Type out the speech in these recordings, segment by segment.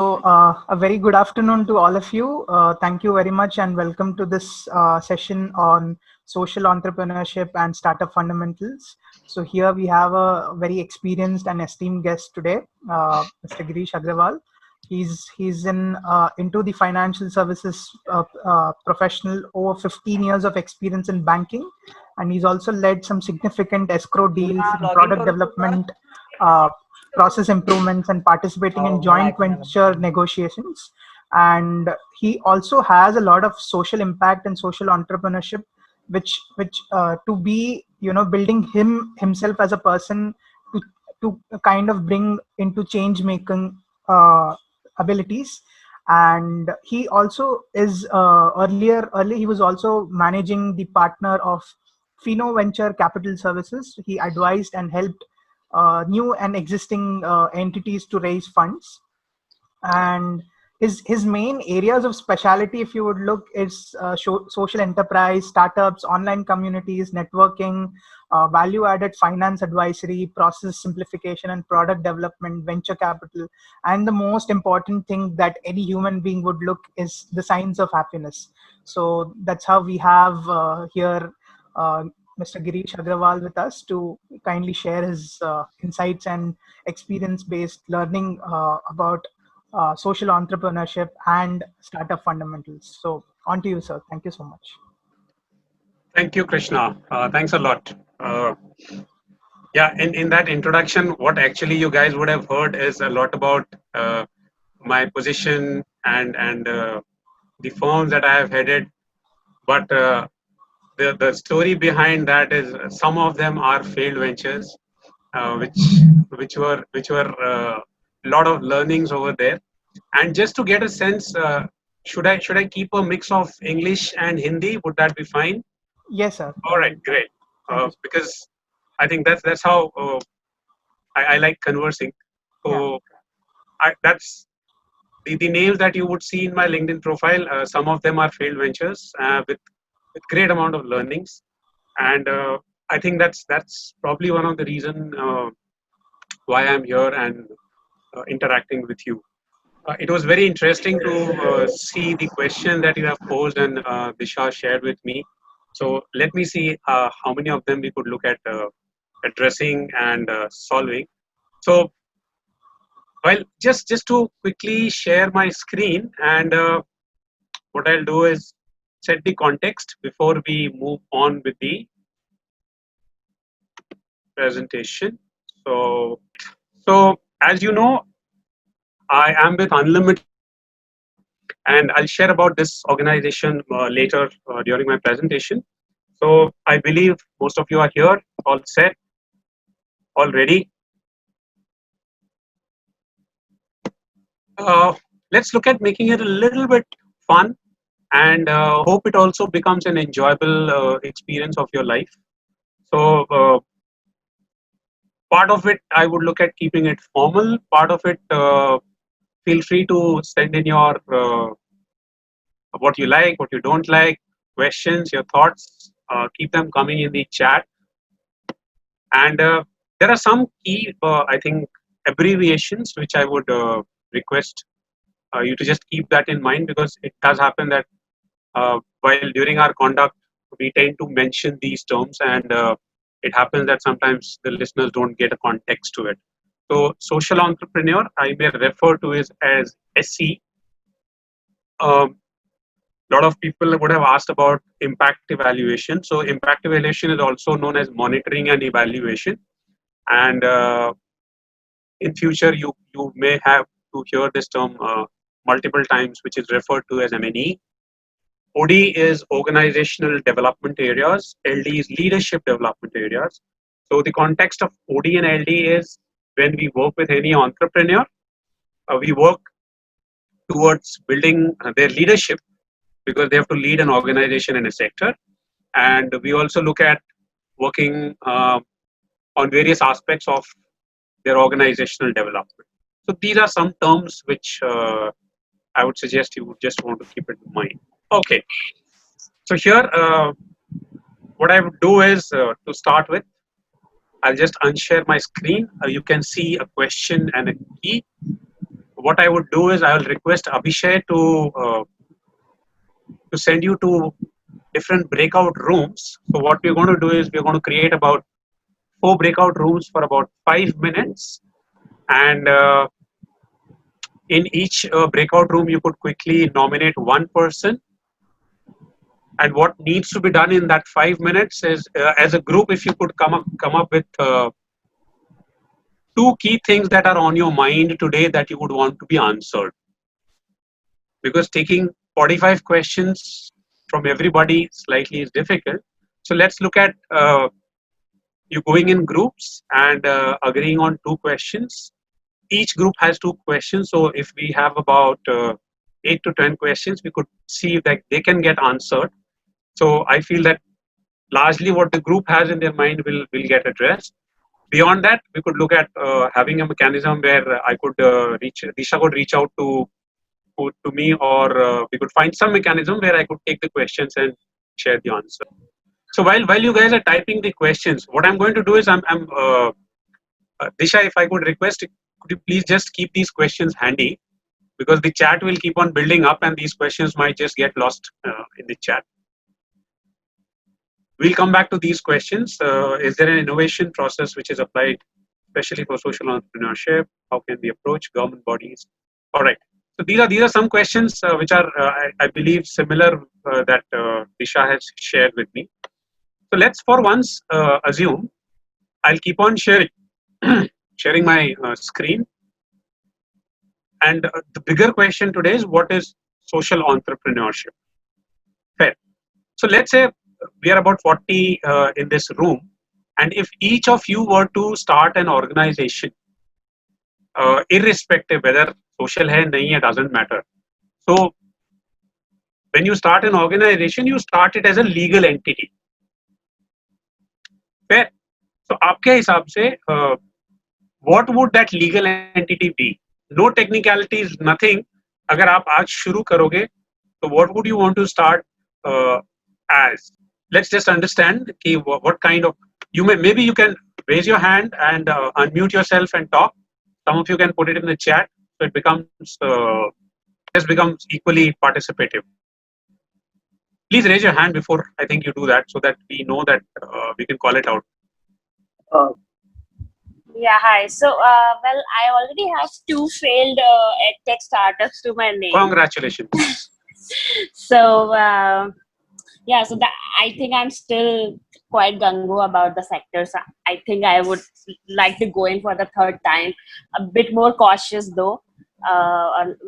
A very good afternoon to all of you. Thank you very much and welcome to this session on social entrepreneurship and startup fundamentals. So here we have a very experienced and esteemed guest today, Mr. Girish Agarwal. He's into the financial services professional, over 15 years of experience in banking, and he's also led some significant escrow deals in product development, process improvements, and participating in joint venture negotiations. And he also has a lot of social impact and social entrepreneurship, which to be building himself as a person to kind of bring into change making abilities. And he also is earlier he was also managing the partner of Fino Venture Capital Services. He advised and helped new and existing entities to raise funds. And his main areas of specialty, if you would look, is social enterprise, startups, online communities, networking, value added finance advisory, process simplification and product development, venture capital, and the most important thing that any human being would look is the signs of happiness. So that's how we have here Mr. Girish Agarwal with us to kindly share his insights and experience based learning about social entrepreneurship and startup fundamentals. So on to you, sir. Thank you so much. Thank you, Krishna. Thanks a lot. In that introduction, what actually you guys would have heard is a lot about my position and the firms that I have headed. But the story behind that is some of them are failed ventures, which were a lot of learnings over there. And just to get a sense, should I keep a mix of English and Hindi? Would that be fine? Yes, sir. All right, great. Thank you. Because I think that's how I like conversing. So that's the names that you would see in my LinkedIn profile. Some of them are failed ventures with great amount of learnings, and I think that's probably one of the reason why I'm here and interacting with you. It was very interesting to see the question that you have posed and Disha shared with me. So let me see how many of them we could look at addressing and solving. So, well, just to quickly share my screen, and what I'll do is set the context before we move on with the presentation. So as you know, I am with Unlimited, and I'll share about this organization later during my presentation. So I believe most of you are here, all set, all ready. Let's look at making it a little bit fun, and hope it also becomes an enjoyable experience of your life. So part of it, I would look at keeping it formal. Part of it, feel free to send in your what you like, what you don't like, questions, your thoughts. Keep them coming in the chat. And there are some key, I think, abbreviations which I would request you to just keep that in mind, because it does happen that while during our conduct we tend to mention these terms, and it happens that sometimes the listeners don't get a context to it. So social entrepreneur, I may refer to it as SE. A lot of people would have asked about impact evaluation. So impact evaluation is also known as monitoring and evaluation. And in future, you may have to hear this term multiple times, which is referred to as M&E. OD is organizational development areas. LD is leadership development areas. So the context of OD and LD is when we work with any entrepreneur, we work towards building their leadership, because they have to lead an organization in a sector. And we also look at working on various aspects of their organizational development. So these are some terms which I would suggest you would just want to keep it in mind. Okay. So here, what I would do is to start with, I'll just unshare my screen. You can see a question and a key. what I would do is I will request Abhishek to send you to different breakout rooms. So what we're going to do is we're going to create about 4 breakout rooms for about 5 minutes, and in each breakout room you could quickly nominate one person. And what needs to be done in that 5 minutes is, as a group, if you could come up with 2 key things that are on your mind today that you would want to be answered. Because taking 45 questions from everybody slightly is difficult. So let's look at you going in groups and agreeing on 2 questions. Each group has 2 questions. So if we have about 8 to 10 questions, we could see that they can get answered. So I feel that largely what the group has in their mind will get addressed. Beyond that, we could look at having a mechanism where I could Disha could reach out to me, or we could find some mechanism where I could take the questions and share the answer. So while you guys are typing the questions, what I'm going to do is Disha, if I could request, could you please just keep these questions handy, because the chat will keep on building up and these questions might just get lost in the chat. We'll come back to these questions. Is there an innovation process which is applied especially for social entrepreneurship? How can we approach government bodies? All right. So these are some questions which are I believe similar that Disha has shared with me. So let's for once assume I'll keep on sharing sharing my screen. And the bigger question today is, what is social entrepreneurship? Fair. So let's say we are about 40 in this room, and if each of you were to start an organization, irrespective whether social hai nahi hai, doesn't matter. So when you start an organization, you start it as a legal entity. Fair. So आपके हिसाब से what would that legal entity be? No technicalities, nothing. अगर आप आज शुरू करोगे, so what would you want to start as? Let's just understand what kind of, maybe you can raise your hand and unmute yourself and talk. Some of you can put it in the chat, so it becomes equally participative. Please raise your hand before I think you do that, so that we know that we can call it out. Yeah, hi. So, well, I already have 2 failed tech startups to my name. Congratulations. So, yeah, so that, I think I'm still quite gung-ho about the sector. So I think I would like to go in for the 3rd time. A bit more cautious though,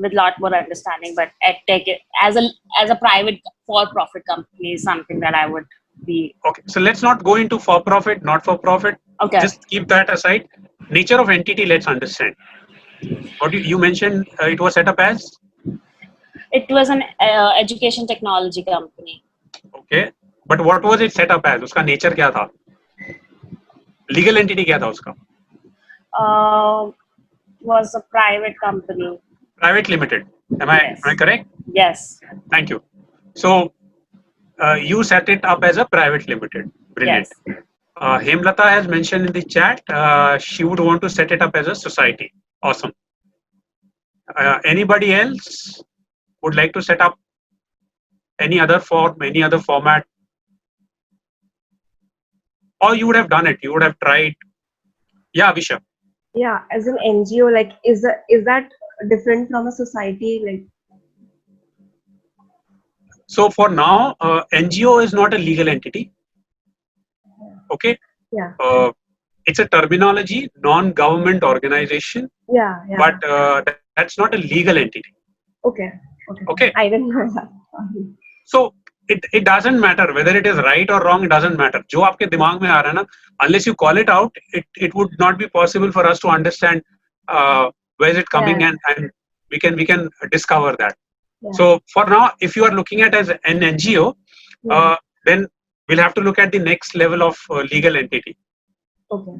with a lot more understanding. But EdTech as a private for-profit company is something that I would be. Okay, so let's not go into for-profit, not for-profit. Okay. Just keep that aside. Nature of entity, let's understand. What you mentioned, it was set up as? It was an education technology company. Okay, but what was it set up as? Uska nature क्या था? Legal entity क्या था उसका? Was a private company. Private limited. Am I correct? Yes. Thank you. So you set it up as a private limited. Brilliant. Yes. Hemlata has mentioned in the chat she would want to set it up as a society. Awesome. Anybody else would like to set up any other form, any other format? Or you would have done it, you would have tried. Yeah, Visha. Yeah, as an NGO, like is that different from a society? Like, so for now, NGO is not a legal entity. Okay. Yeah. It's a terminology, non-government organization. Yeah. But that's not a legal entity. Okay. I didn't know that. So it doesn't matter whether it is right or wrong. It doesn't matter. जो आपके दिमाग में आ रहा है ना, unless you call it out, it would not be possible for us to understand where is it coming, and we can discover that. Yeah. So for now, if you are looking at as an NGO, then we'll have to look at the next level of legal entity. Okay.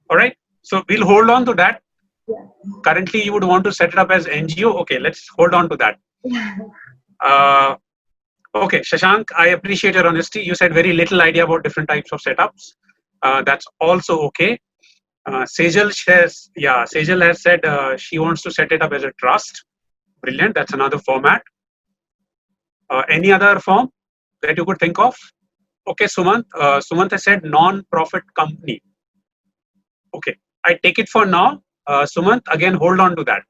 All right. So we'll hold on to that. Yeah. Currently, you would want to set it up as NGO. Okay, let's hold on to that. Okay, Shashank, I appreciate your honesty. You said very little idea about different types of setups. That's also okay. Sejal has said she wants to set it up as a trust. Brilliant. That's another format. Any other form that you could think of? Okay, Sumant. Sumant has said non-profit company. Okay, I take it for now. Sumant, again, hold on to that.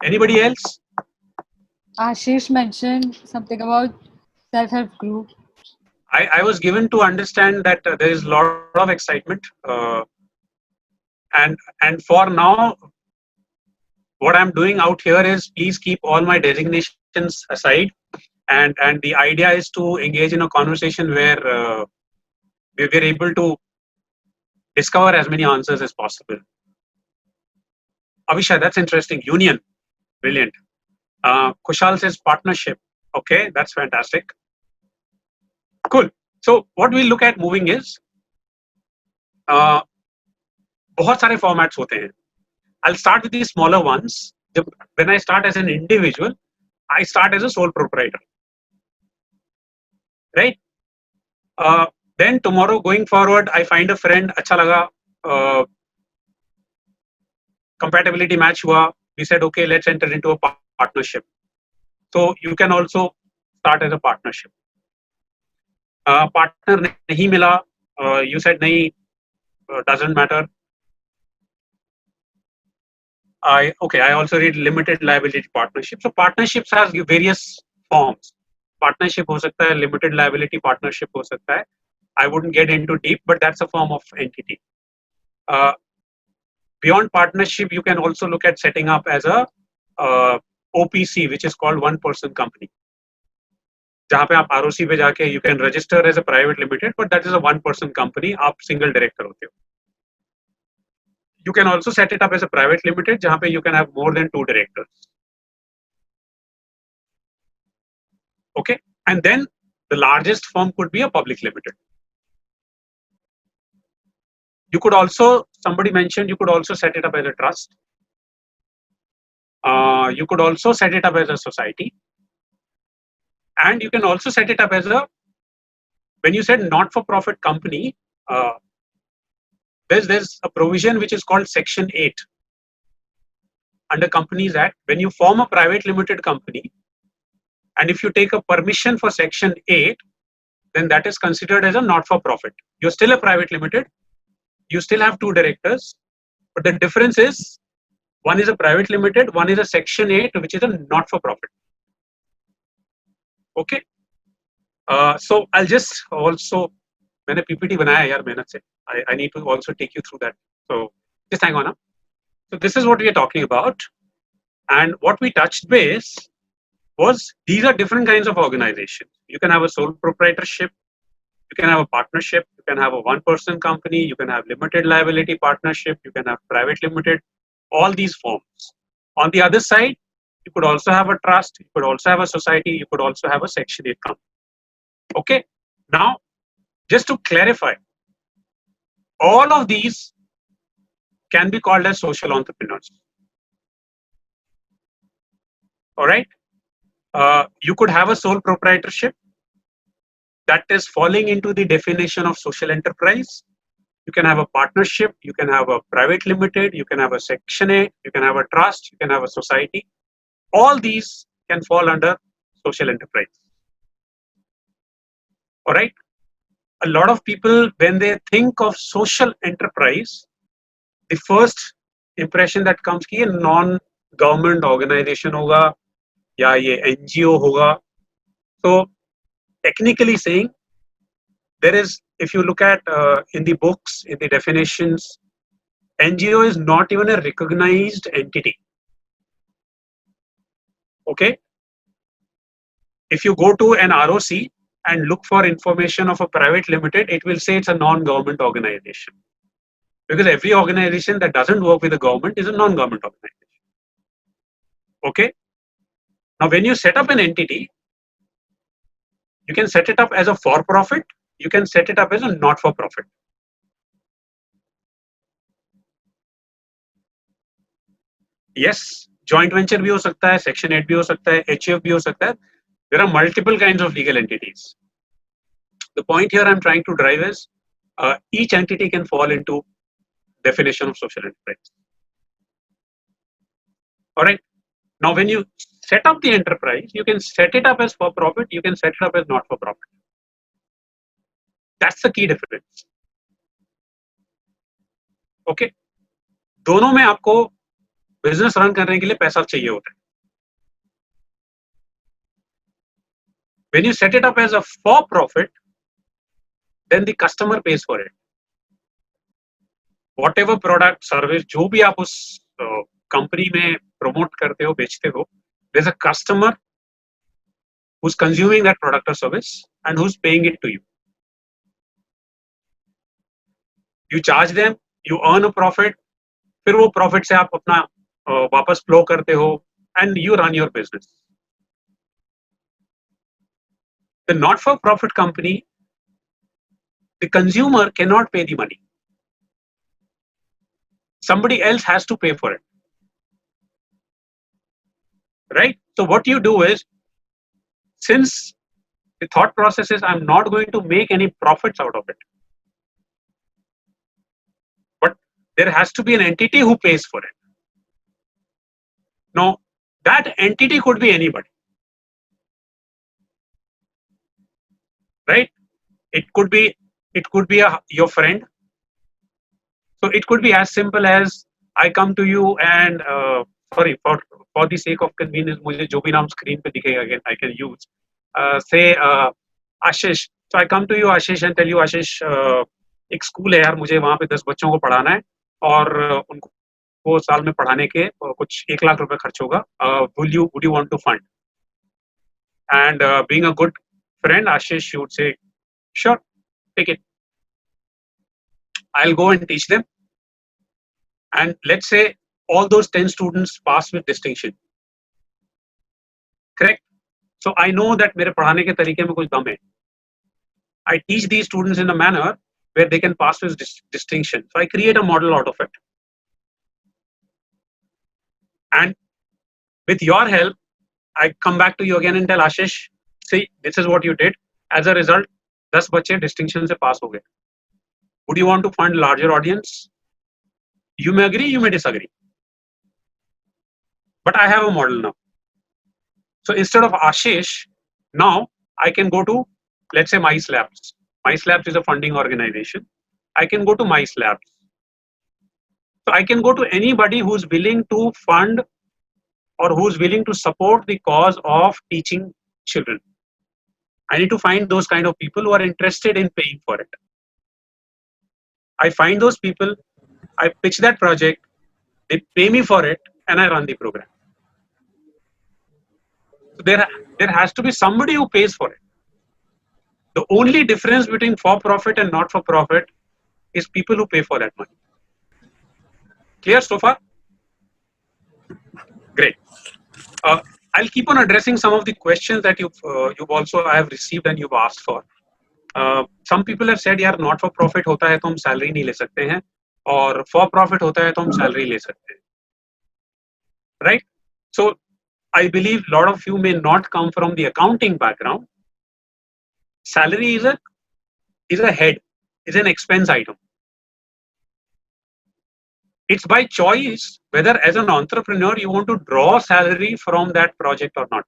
Anybody else? Ashish mentioned something about self-help group. I was given to understand that there is a lot of excitement, and for now, what I'm doing out here is please keep all my designations aside, and the idea is to engage in a conversation where we're able to discover as many answers as possible. Avisha, that's interesting. Union, brilliant. Kushal says partnership. Okay, that's fantastic. Cool. So what we'll look at moving is बहुत सारे formats होते हैं. I'll start with the smaller ones. When I start as an individual, I start as a sole proprietor. Right? Then tomorrow going forward, I find a friend, अच्छा लगा, compatibility match हुआ. We said, okay, let's enter into a partnership. So you can also start as a partnership. Partner नहीं मिला, you said नहीं, doesn't matter. I also read limited liability partnership. So partnerships has various forms. Partnership हो सकता है, limited liability partnership हो सकता है. I wouldn't get into deep, but that's a form of entity. Beyond partnership, you can also look at setting up as a OPC, which is called one-person company. जहाँ पे आप ROC पे जाके you can register as a private limited, but that is a one-person company. आप single director होते हो. You can also set it up as a private limited, जहाँ पे you can have more than 2 directors. Okay, and then the largest form could be a public limited. You could also, somebody mentioned, you could also set it up as a trust. You could also set it up as a society. And you can also set it up as a, when you said not-for-profit company, there's a provision which is called Section 8 under Companies Act. When you form a private limited company, and if you take a permission for Section 8, then that is considered as a not-for-profit. You're still a private limited. You still have 2 directors, but the difference is one is a private limited, one is a Section 8, which is a not-for-profit. Okay. So I'll just also, मैंने PPT बनाया यार मेहनत से. I need to also take you through that. So just hang on. Huh? So this is what we are talking about, and what we touched base was these are different kinds of organizations. You can have a sole proprietorship, you can have a partnership, you can have a one-person company, you can have limited liability partnership, you can have private limited, all these forms. On the other side, you could also have a trust, you could also have a society, you could also have a Section 8 company. Okay, now just to clarify, all of these can be called as social entrepreneurs. All right, you could have a sole proprietorship that is falling into the definition of social enterprise. You can have a partnership, you can have a private limited, you can have a Section 8, you can have a trust, you can have a society. All these can fall under social enterprise. All right. A lot of people, when they think of social enterprise, the first impression that comes ki ye non-government organization hoga ya ye NGO hoga. So technically saying, there is, if you look at in the books, in the definitions, NGO is not even a recognized entity. Okay. If you go to an ROC and look for information of a private limited, it will say it's a non-government organization. Because every organization that doesn't work with the government is a non-government organization. Okay. Now, when you set up an entity, you can set it up as a for-profit, you can set it up as a not-for-profit. Yes, joint venture भी हो सकता है, Section 8 भी हो सकता है, HUF भी हो सकता है. There are multiple kinds of legal entities. The point here I'm trying to drive is each entity can fall into definition of social enterprise. All right. Now, when you set up the enterprise, you can set it up as for profit. You can set it up as not for profit. That's the key difference. Okay. दोनों में आपको business run करने के लिए पैसा चाहिए होता है. When you set it up as a for profit, then the customer pays for it. Whatever product, service, जो भी आप उस कंपनी में प्रमोट करते हो, बेचते हो, there's a customer who's consuming that product or service and who's paying it to you. You charge them, you earn a profit, फिर वो profit से आप अपना वापस flow करते हो and you run your business. The not-for-profit company, the consumer cannot pay the money. Somebody else has to pay for it. Right? So what you do is, since the thought process is I'm not going to make any profits out of it, but there has to be an entity who pays for it. Now, that entity could be anybody. Right? It could be your friend. So it could be as simple as I come to you and sorry, for the sake of convenience, मुझे जो भी नाम screen पे दिखेगा again I can use. Say Ashish. So I come to you Ashish and tell you Ashish, एक school है यार, मुझे वहाँ पे 10 बच्चों को पढ़ाना है और उनको साल में पढ़ाने के कुछ 1 लाख रुपए खर्च होगा. Would you want to fund? And being a good friend, Ashish, you would say, sure, take it. I'll go and teach them. And let's say all those 10 students pass with distinction. Correct? So I know that मेरे पढ़ाने के तरीके में कुछ दम है. I teach these students in a manner where they can pass with distinction. So I create a model out of it. And with your help, I come back to you again and tell Ashish, see, this is what you did. As a result, 10 बच्चे distinction से pass हो गए. Would you want to fund larger audience? You may agree, you may disagree. But I have a model now. So instead of Ashish, now I can go to, let's say, M.I.C.E. Labs. M.I.C.E. Labs is a funding organization. I can go to M.I.C.E. Labs. So I can go to anybody who's willing to fund or who's willing to support the cause of teaching children. I need to find those kind of people who are interested in paying for it. I find those people, I pitch that project, they pay me for it, and I run the program. So there has to be somebody who pays for it. The only difference between for-profit and not-for-profit is people who pay for that money. Clear so far? Great. I'll keep on addressing some of the questions that you've also I have received and you've asked for. Some people have said, यार not for profit होता है तो हम salary नहीं ले सकते हैं और for profit होता है तो हम salary ले सकते हैं. Right? So I believe a lot of you may not come from the accounting background. Salary is a head, is an expense item. It's by choice whether as an entrepreneur you want to draw salary from that project or not.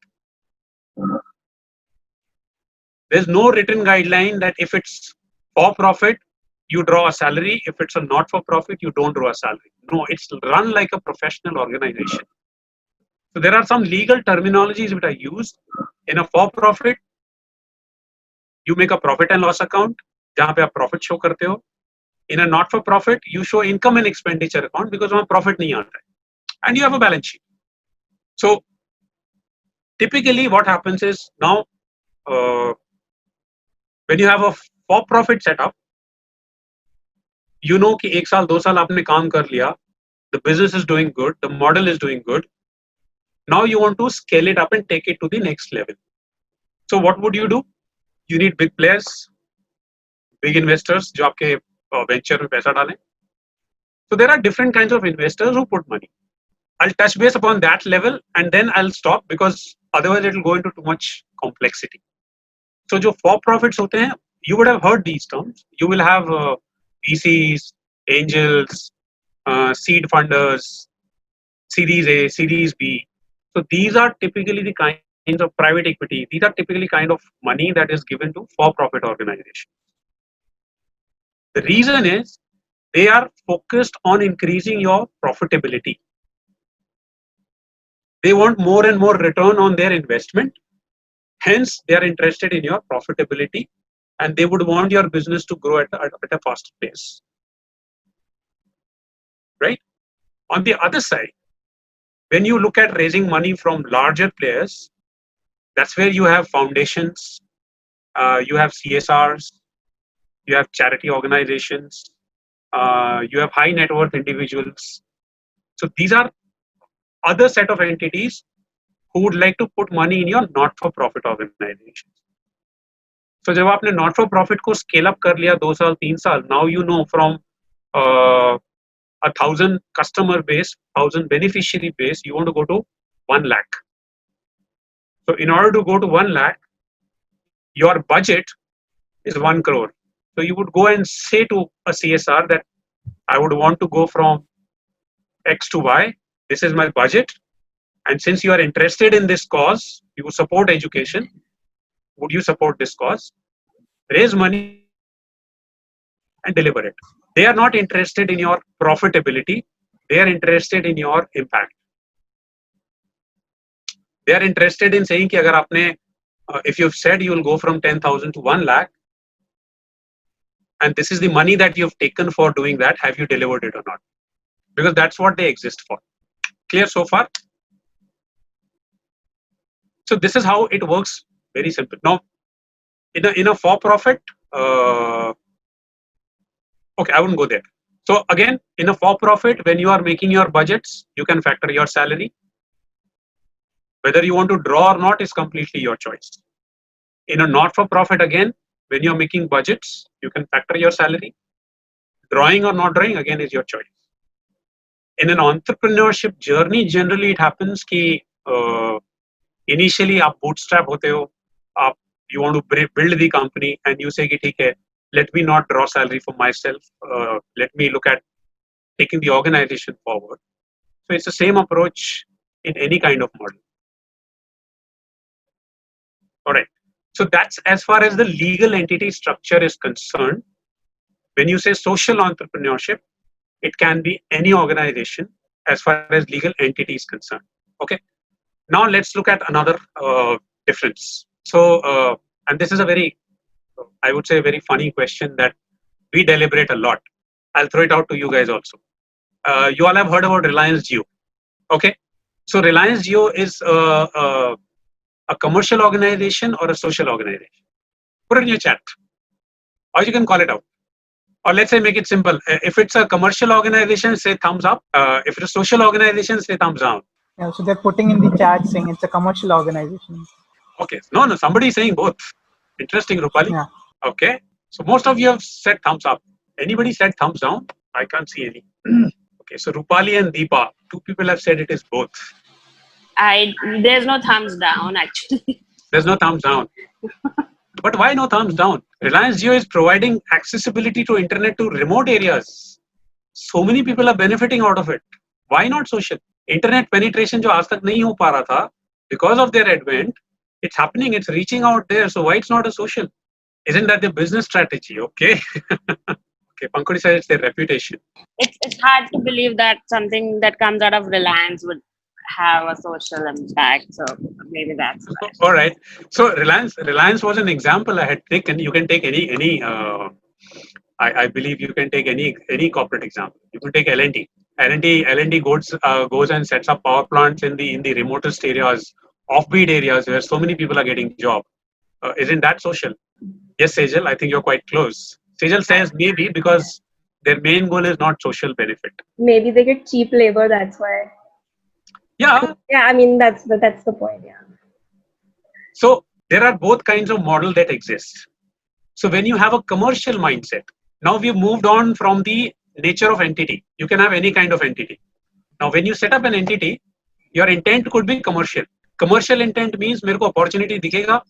There's no written guideline that if it's for profit, you draw a salary. If it's a not for profit, you don't draw a salary. No, it's run like a professional organization. So there are some legal terminologies that are used. In a for profit, you make a profit and loss account, जहाँ पे आप profit show करते हो. In a not for profit, you show income and expenditure account because वहाँ profit नहीं आता है. And you have a balance sheet. So typically what happens is now when you have a for profit setup, you know कि 1 साल 2 साल आपने काम कर लिया, the business is doing good, the model is doing good. Now you want to scale it up and take it to the next level. So what would you do? You need big players, big investors जो आपके venture में पैसा डालें. So there are different kinds of investors who put money. I'll touch base upon that level and then I'll stop because otherwise it will go into too much complexity. So जो for profits होते हैं, you would have heard these terms. You will have VCs, angels, seed funders, Series A, Series B. So these are typically the kinds of private equity. These are typically kind of money that is given to for-profit organizations. The reason is they are focused on increasing your profitability. They want more and more return on their investment. Hence, they are interested in your profitability and they would want your business to grow at a faster pace. Right? On the other side, when you look at raising money from larger players, that's where you have foundations, you have CSRs, you have charity organizations, you have high net worth individuals. So these are other set of entities who would like to put money in your not-for-profit organizations. So जब आपने not-for-profit को scale up कर लिया 2 साल 3 साल, now you know from 1,000 customer base, 1,000 beneficiary base, you want to go to 1 lakh. So in order to go to 1 lakh, your budget is 1 crore. So you would go and say to a CSR that I would want to go from X to Y. This is my budget. And since you are interested in this cause, you support education. Would you support this cause? Raise money and deliver it. They are not interested in your profitability. They are interested in your impact. They are interested in saying कि अगर आपने, if you've said you will go from 10,000 to 1 lakh, and this is the money that you've taken for doing that, have you delivered it or not? Because that's what they exist for. Clear so far? So this is how it works. Very simple. Now, in a for-profit, okay, I wouldn't go there. So again, in a for-profit, when you are making your budgets, you can factor your salary. Whether you want to draw or not is completely your choice. In a not-for-profit, again, when you're making budgets, you can factor your salary. Drawing or not drawing, again, is your choice. In an entrepreneurship journey, generally it happens कि initially आप bootstrap होते हो, you want to build the company and you say कि ठीक है, let me not draw salary for myself, let me look at taking the organization forward. So it's the same approach in any kind of model. All right. So that's as far as the legal entity structure is concerned. When you say social entrepreneurship, it can be any organization as far as legal entity is concerned. Okay. Now let's look at another difference. So, and this is a very, I would say, a very funny question that we deliberate a lot. I'll throw it out to you guys also. You all have heard about Reliance Jio. Okay. So Reliance Jio is a commercial organization or a social organization. Put it in your chat, or you can call it out. Or let's say make it simple. If it's a commercial organization, say thumbs up. If it's a social organization, say thumbs down. Yeah, so they're putting in the chat saying it's a commercial organization. Okay. No, somebody is saying both. Interesting, Rupali. Yeah. Okay. So most of you have said thumbs up. Anybody said thumbs down? I can't see any. Okay. So Rupali and Deepa, 2 people have said it is both. There's no thumbs down actually. There's no thumbs down. But why no thumbs down? Reliance Jio is providing accessibility to internet to remote areas. So many people are benefiting out of it. Why not social? Internet penetration जो आज तक नहीं हो पा रहा था, because of their advent, it's happening. It's reaching out there. So why it's not a social? Isn't that the business strategy? Okay. Okay. Pankudi said it's their reputation. It's hard to believe that something that comes out of Reliance would have a social impact. So maybe that's why. All right. So Reliance was an example I had taken. You can take any. I believe you can take any corporate example. You can take L&T. L&T goes and sets up power plants in the remotest areas, offbeat areas where so many people are getting job. Isn't that social? Yes, Sejal. I think you're quite close. Sejal says maybe because their main goal is not social benefit. Maybe they get cheap labor, that's why. Yeah. Yeah, I mean that's the point. Yeah. So there are both kinds of model that exist. So when you have a commercial mindset, now we've moved on from the nature of entity. You can have any kind of entity. Now when you set up an entity, your intent could be commercial. Commercial intent means मेरे को opportunity दिखेगा.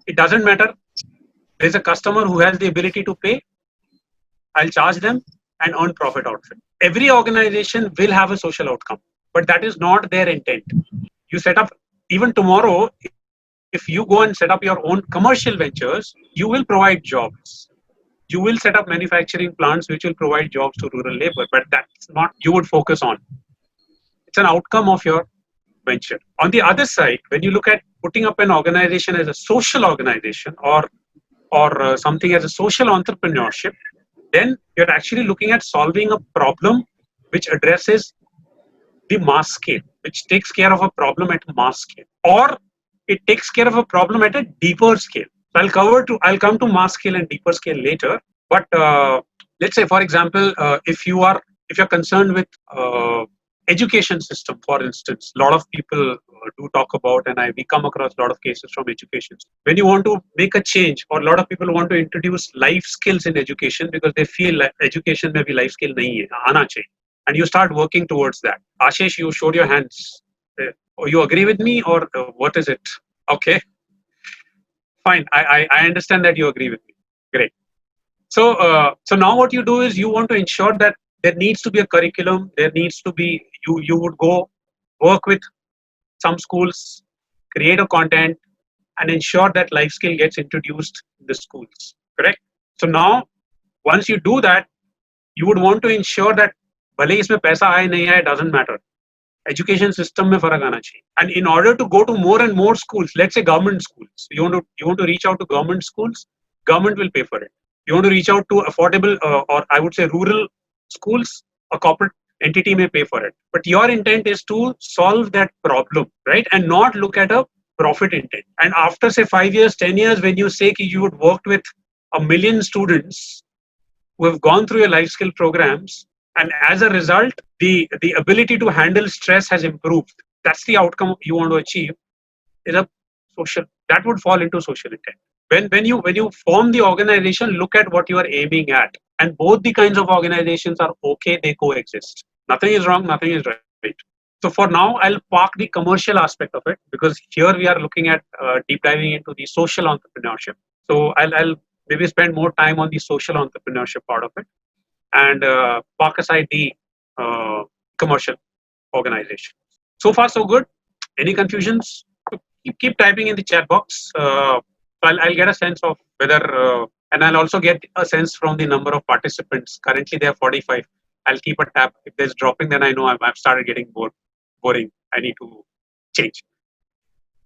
It doesn't matter There's a customer who has the ability to pay. I'll charge them and earn profit out of it. Every organization will have a social outcome, but that is not their intent. You set up, even tomorrow, if you go and set up your own commercial ventures, you will provide jobs. You will set up manufacturing plants which will provide jobs to rural labor, but that's not you would focus on. It's an outcome of your venture. On the other side, when you look at putting up an organization as a social organization or something as a social entrepreneurship, then you're actually looking at solving a problem which addresses the mass scale, which takes care of a problem at mass scale, or it takes care of a problem at a deeper scale. So I'll come to mass scale and deeper scale later. But let's say, for example, if you're concerned with education system, for instance, a lot of people do talk about, and we come across a lot of cases from education. When you want to make a change, or a lot of people want to introduce life skills in education because they feel like education may be life skill nahi hai, aana chahiye. And you start working towards that. Ashish, you showed your hands. You agree with me, or what is it? Okay, fine. I understand that you agree with me. Great. So now what you do is you want to ensure that there needs to be a curriculum. There needs to be you would go work with some schools, create a content, and ensure that life skill gets introduced in the schools. Correct. So now once you do that, you would want to ensure that भले इसमें पैसा आए नहीं आए doesn't matter. Education system में फर्क आना चाहिए. And in order to go to more and more schools, let's say government schools, you want to reach out to government schools, government will pay for it. You want to reach out to affordable or I would say rural schools, a corporate entity may pay for it. But your intent is to solve that problem, right? And not look at a profit intent. And after say 5 years, 10 years, when you say you would work with 1 million students who have gone through your life skill programs, and as a result, the ability to handle stress has improved. That's the outcome you want to achieve. Is a social that would fall into social intent. When you form the organization, look at what you are aiming at, and both the kinds of organizations are okay. They coexist. Nothing is wrong. Nothing is right. So for now, I'll park the commercial aspect of it because here we are looking at deep diving into the social entrepreneurship. So I'll maybe spend more time on the social entrepreneurship part of it and park aside the commercial organization. So far, so good. Any confusions? Keep typing in the chat box. I'll get a sense of whether, and I'll also get a sense from the number of participants. Currently, there are 45. I'll keep a tab. If there's dropping, then I know I've started getting boring. I need to change.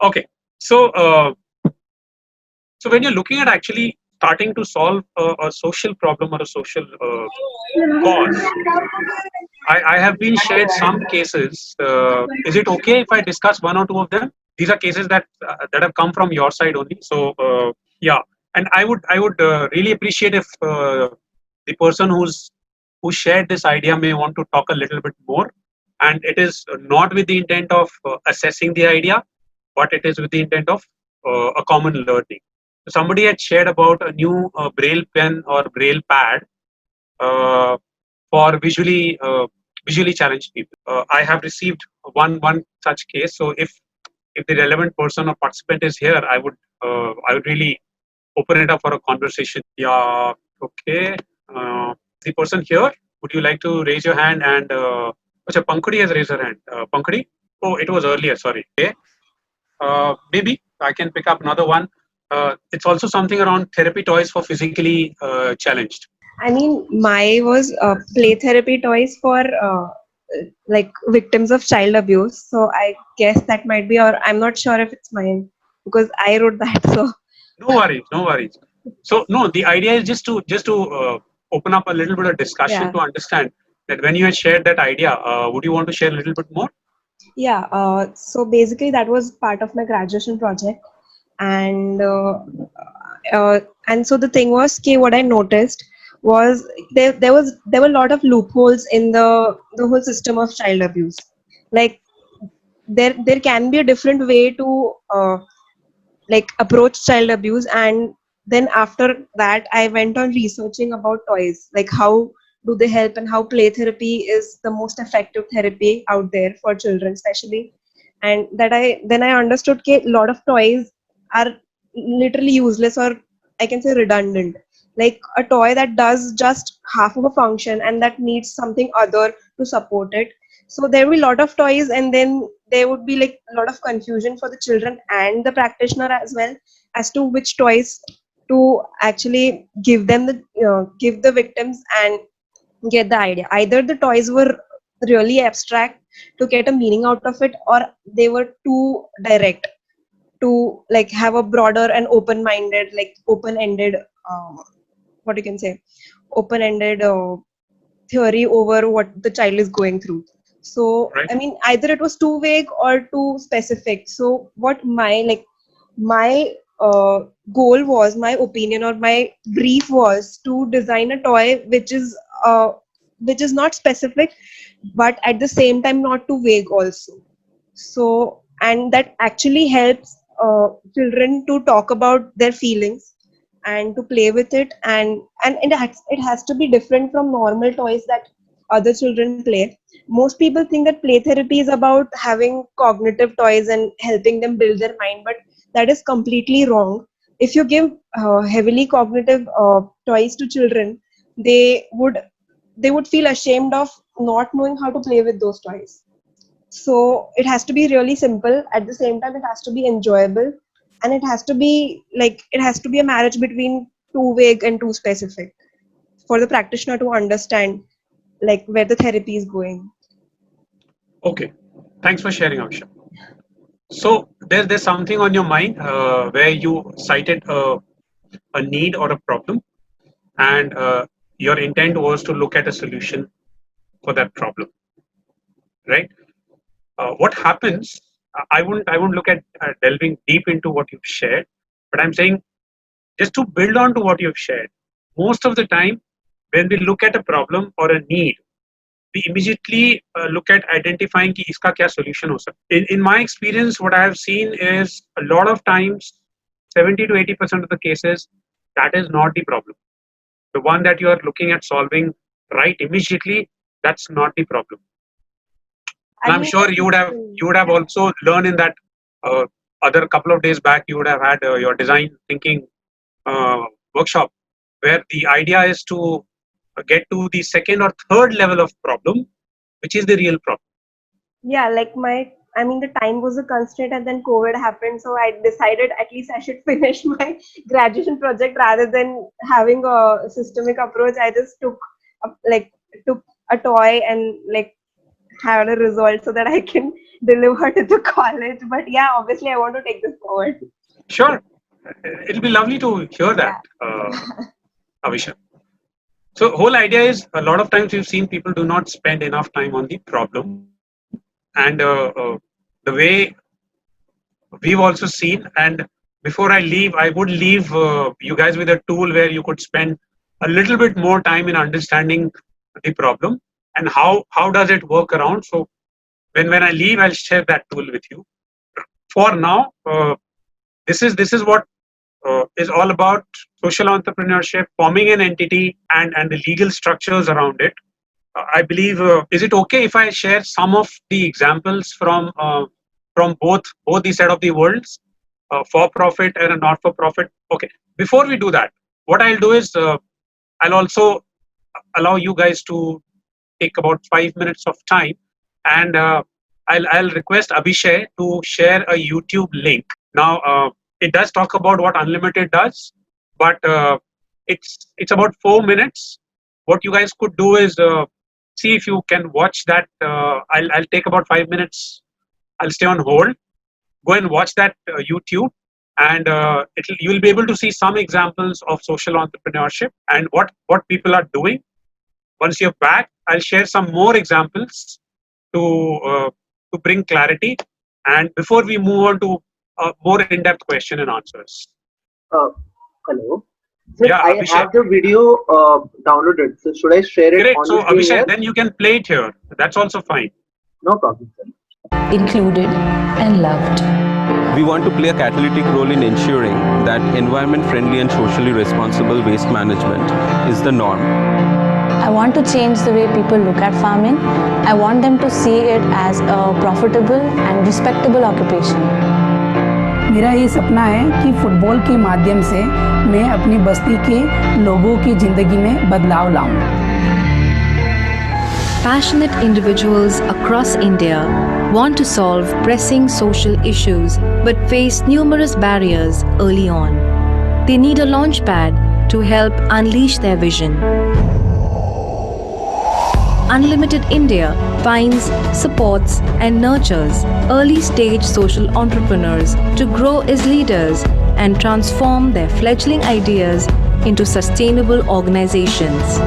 Okay. So when you're looking at actually starting to solve a social problem or a social cause, I have been shared some cases. Is it okay if I discuss one or two of them? These are cases that have come from your side only. So yeah, and I would really appreciate if the person who shared this idea may want to talk a little bit more. And it is not with the intent of assessing the idea, but it is with the intent of a common learning. Somebody had shared about a new braille pen or braille pad for visually challenged people. I have received one such case. So if the relevant person or participant is here, I would really open it up for a conversation. Yeah. Okay. The person here, would you like to raise your hand? And Pankudi has raised her hand. Pankudi? Oh, it was earlier. Sorry. Okay. Maybe I can pick up another one. It's also something around therapy toys for physically challenged. I mean, my was play therapy toys for like victims of child abuse. So I guess that might be, or I'm not sure if it's mine because I wrote that. So no worries. So no, the idea is just to open up a little bit of discussion to understand that when you had shared that idea, would you want to share a little bit more? Yeah. So basically, that was part of my graduation project, and so the thing was, okay, what I noticed was there were a lot of loopholes in the whole system of child abuse. Like there can be a different way to like approach child abuse, and then after that I went on researching about toys, like how do they help and how play therapy is the most effective therapy out there for children especially. And that I understood that a lot of toys are literally useless or I can say redundant, like a toy that does just half of a function and that needs something other to support it. So there will be a lot of toys, and then there would be like a lot of confusion for the children and the practitioner as well, as to which toys to actually give them, the give the victims and get the idea. Either the toys were really abstract to get a meaning out of it, or they were too direct to like have a broader and open-minded, like open-ended, what you can say, open-ended theory over what the child is going through. So Right. I mean, either it was too vague or too specific. So what my goal was, my opinion or my brief was to design a toy uh, which is not specific, but at the same time not too vague also. So, and that actually helps children to talk about their feelings and to play with it, and it has to be different from normal toys that other children play. Most people think that play therapy is about having cognitive toys and helping them build their mind, but that is completely wrong. If you give heavily cognitive toys to children, they would they would feel ashamed of not knowing how to play with those toys. So it has to be really simple. At the same time, it has to be enjoyable, and it has to be a marriage between too vague and too specific for the practitioner to understand like where the therapy is going. Okay. Thanks for sharing, Akshay. So there's something on your mind where you cited a need or a problem, and your intent was to look at a solution for that problem, right? What happens? I won't look at delving deep into what you've shared, but I'm saying just to build on to what you've shared. Most of the time, when we look at a problem or a need, we immediately look at identifying कि इसका क्या solution हो सकता है. In my experience, what I have seen is a lot of times, 70 to 80% of the cases, that is not the problem. The one that you are looking at solving right immediately, that's not the problem. And I I'm mean, sure you would have also learned in that uh, other couple of days back, you would have had your design thinking uh, workshop, where the idea is to get to the second or third level of problem, which is the real problem. yeah, like I mean, the time was a constraint, and then COVID happened, so I decided at least I should finish my graduation project rather than having a systemic approach. I just like took a toy and like had a result so that I can deliver to the college. But yeah, obviously I want to take this forward. Sure, it'll be lovely to hear that, Yeah. Avisha. So whole idea is a lot of times we've seen people do not spend enough time on the problem, and the way we've also seen. And before I leave, I would leave you guys with a tool where you could spend a little bit more time in understanding the problem and how does it work around. So when I leave, I'll share that tool with you. For now, this is what is all about social entrepreneurship, forming an entity, and the legal structures around it. I believe. Is it okay if I share some of the examples from both the set of the worlds, for profit and a not for profit? Okay. Before we do that, what I'll do is I'll also allow you guys to take about 5 minutes of time, and I'll request Abhishek to share a YouTube link. Now, it does talk about what Unlimited does, but it's about 4 minutes. What you guys could do is see if you can watch that. I'll take about 5 minutes. I'll stay on hold. Go and watch that YouTube, and you'll be able to see some examples of social entrepreneurship and what people are doing. Once you're back, I'll share some more examples to uh, to bring clarity. And before we move on to more in-depth question and answers. Uh, Hello. Sir, Yeah, I Abhishek. have the video downloaded. So should I share it Great. on So the screen Abhishek, here? then you can play it here. That's also fine. No problem, sir. Included and loved. We want to play a catalytic role in ensuring that environment-friendly and socially responsible waste management is the norm. I want to change the way people look at farming. I want them to see it as a profitable and respectable occupation. मेरा ये सपना है कि football के माध्यम से मैं अपनी बस्ती के लोगों की ज़िंदगी में बदलाव लाऊं। Passionate individuals across India want to solve pressing social issues but face numerous barriers early on. They need a launchpad to help unleash their vision. Unlimited India finds, supports, and nurtures early stage social entrepreneurs to grow as leaders and transform their fledgling ideas into sustainable organizations.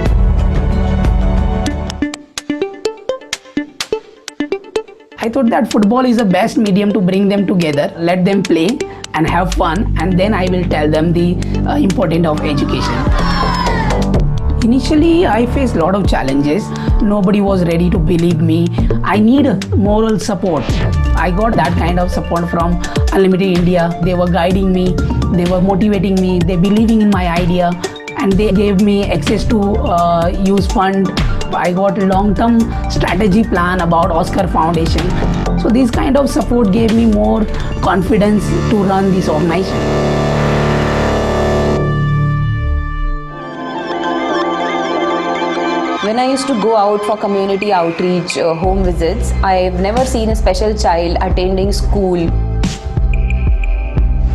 I thought that football is the best medium to bring them together, let them play and have fun, and then I will tell them the importance of education. Initially, I faced a lot of challenges. Nobody was ready to believe me. I need moral support. I got that kind of support from Unlimited India. They were guiding me, they were motivating me, they believing in my idea, and they gave me access to use fund. I got a long-term strategy plan about Oscar Foundation. So this kind of support gave me more confidence to run this organization. When I used to go out for community outreach, home visits, I've never seen a special child attending school.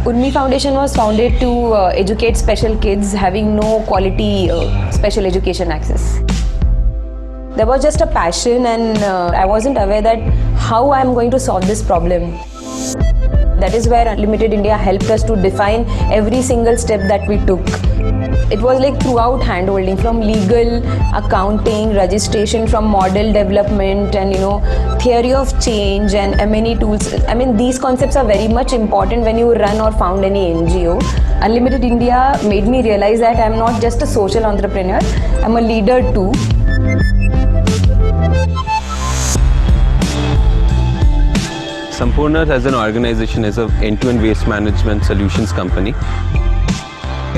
M.I.C.E Foundation was founded to educate special kids having no quality special education access. There was just a passion, and I wasn't aware that how I'm going to solve this problem. That is where Unlimited India helped us to define every single step that we took. It was like throughout handholding, from legal, accounting, registration, from model development, and theory of change and M&E tools. I mean, these concepts are very much important when you run or found any NGO. Unlimited India made me realize that I'm not just a social entrepreneur, I'm a leader too. Sampoorna as an organization is an end-to-end waste management solutions company.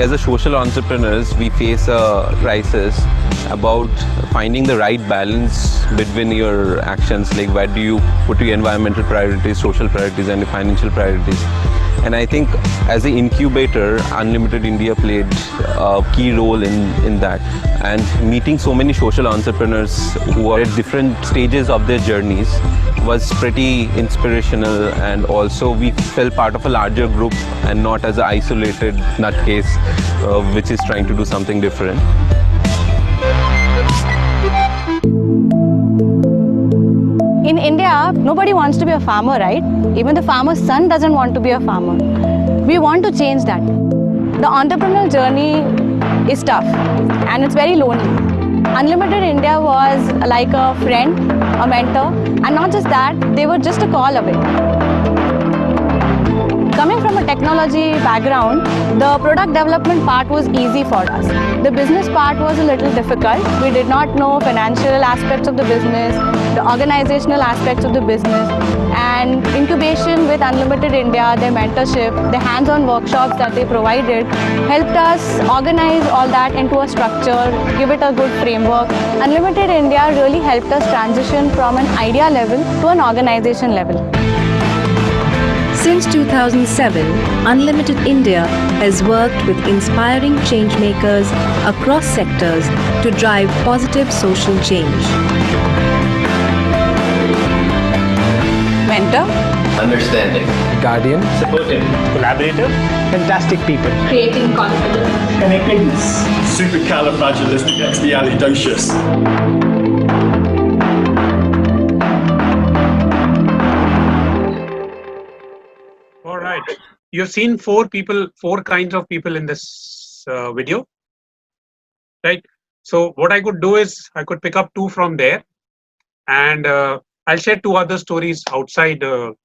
As a social entrepreneurs, we face a crisis about finding the right balance between your actions, like where do you put your environmental priorities, social priorities, and your financial priorities. And I think as an incubator, Unlimited India played a key role in that. And meeting so many social entrepreneurs who are at different stages of their journeys was pretty inspirational, and also we felt part of a larger group and not as an isolated nutcase which is trying to do something different. In India, nobody wants to be a farmer, right? Even the farmer's son doesn't want to be a farmer. We want to change that. The entrepreneurial journey is tough and it's very lonely. Unlimited India was like a friend, a mentor, and not just that, they were just a call away. Coming from a technology background, the product development part was easy for us. The business part was a little difficult. We did not know financial aspects of the business, the organizational aspects of the business, and incubation with Unlimited India, their mentorship, the hands-on workshops that they provided helped us organize all that into a structure, give it a good framework. Unlimited India really helped us transition from an idea level to an organization level. Since 2007, Unlimited India has worked with inspiring changemakers across sectors to drive positive social change. Mentor, understanding, guardian, supportive, collaborative, fantastic people, Creating confidence, connectedness, supercalifragilisticexpialidocious. All right. You've seen four kinds of people in this video, right? So what I could do is I could pick up two from there, and I'll share two other stories outside that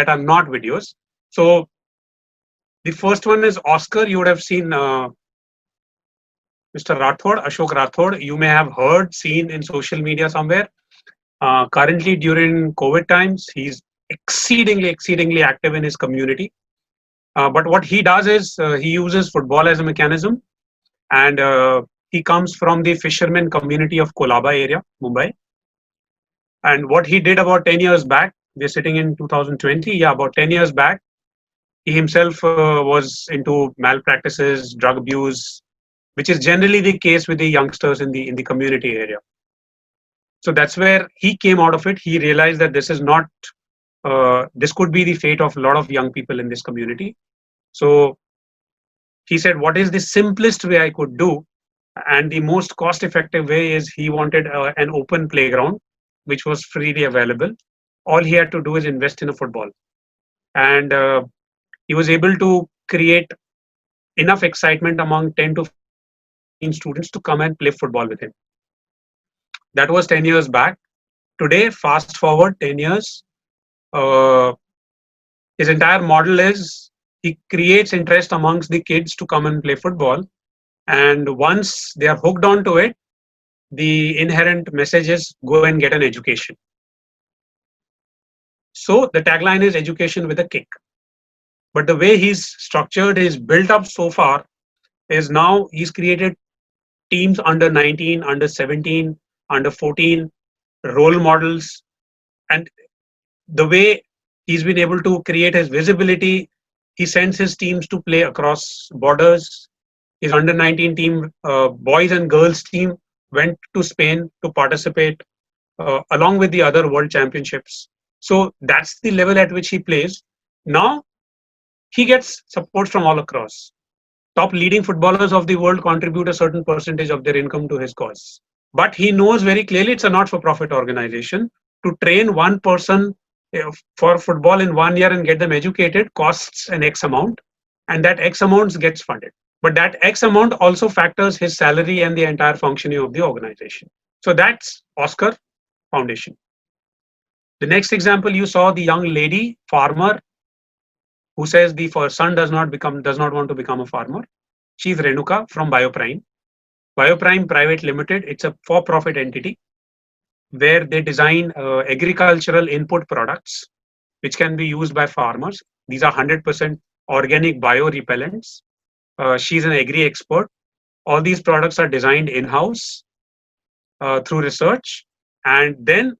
are not videos. So the first one is Oscar. You would have seen Mr. Rathod, Ashok Rathod. You may have heard, seen in social media somewhere. Currently during COVID times, he's exceedingly active in his community. But what he does is he uses football as a mechanism, and he comes from the fishermen community of Kolaba area, Mumbai. And what he did about 10 years back, we're sitting in 2020, about 10 years back, He himself was into malpractices, drug abuse, which is generally the case with the youngsters in the community area. So that's where he came out of it. He realized that this is not this could be the fate of a lot of young people in this community. So he said, what is the simplest way I could do? And the most cost effective way is he wanted an open playground, which was freely available. All he had to do is invest in a football. And he was able to create enough excitement among 10 to 15 students to come and play football with him. That was 10 years back. Today, fast forward 10 years, uh, his entire model is he creates interest amongst the kids to come and play football. And once they are hooked onto it, the inherent message is go and get an education. So the tagline is education with a kick. But the way he's structured his built up so far is now he's created teams under 19, under 17, under 14, role models. And the way he's been able to create his visibility, he sends his teams to play across borders. His under 19 team, boys and girls team, went to Spain to participate along with the other world championships. So that's the level at which he plays. Now he gets support from all across. Top leading footballers of the world contribute a certain percentage of their income to his cause. But he knows very clearly it's a not-for-profit organization. To train one person for football in 1 year and get them educated costs an X amount, and that X amount gets funded. But that X amount also factors his salary and the entire functioning of the organization. So that's Oscar Foundation. The next example you saw, the young lady farmer who says the son does not want to become a farmer. She's Renuka from Bioprime. Bioprime Private Limited. It's a for-profit entity where they design agricultural input products which can be used by farmers. These are 100% organic bio-repellents. She's an agri expert. All these products are designed in-house through research, and then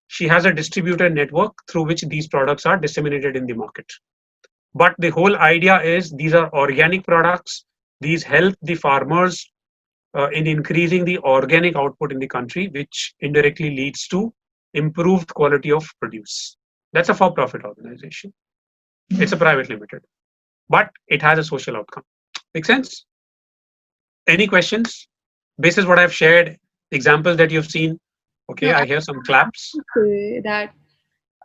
she has a distributor network through which these products are disseminated in the market. But the whole idea is these are organic products. These help the farmers in increasing the organic output in the country, which indirectly leads to improved quality of produce. That's a for-profit organization. It's a private limited, but it has a social outcome. Make sense? Any questions? Basis what I've shared, examples that you've seen. Okay, I hear some claps. Say that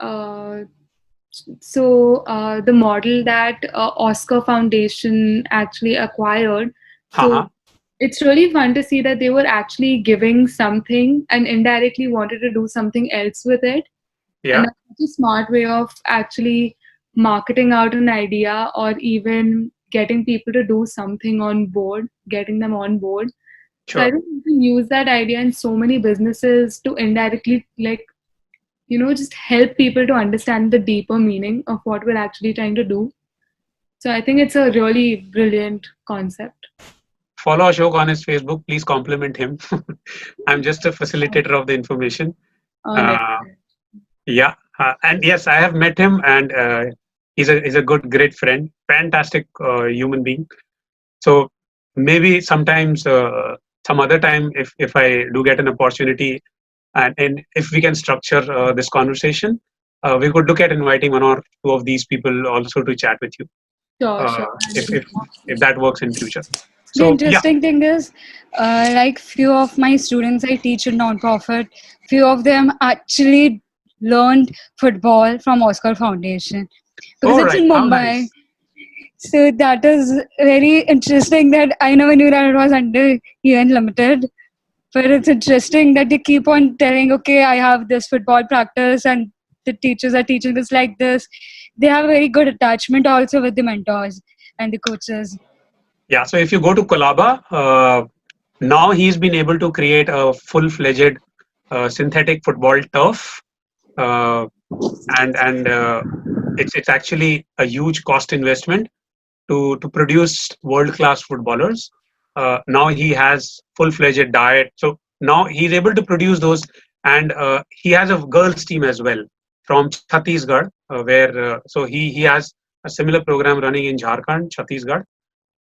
the model that Oscar Foundation actually acquired. So it's really fun to see that they were actually giving something and indirectly wanted to do something else with it. Yeah. And that's a smart way of actually marketing out an idea or even getting people to do something on board, getting them on board. Sure. So I think you can use that idea in so many businesses to indirectly, just help people to understand the deeper meaning of what we're actually trying to do. So I think it's a really brilliant concept. Follow Ashok on his Facebook. Please compliment him. I'm just a facilitator of the information. Yeah, and yes, I have met him, and he's a great friend, fantastic human being. So maybe sometimes, some other time, if I do get an opportunity, and if we can structure this conversation, we could look at inviting one or two of these people also to chat with you. Sure. If that works in future. The interesting thing is, like few of my students I teach in non-profit, few of them actually learned football from Oscar Foundation because it's in Mumbai. Nice. So that is very interesting that I never knew that it was under UN Limited. But it's interesting that they keep on telling, okay, I have this football practice and the teachers are teaching this like this. They have a very good attachment also with the mentors and the coaches. Yeah, so if you go to Kolaba, now he's been able to create a full-fledged synthetic football turf, and it's actually a huge cost investment to produce world-class footballers. Now he has full-fledged diet, so now he's able to produce those, and he has a girls team as well from Chhattisgarh, where so he has a similar program running in Jharkhand, Chhattisgarh.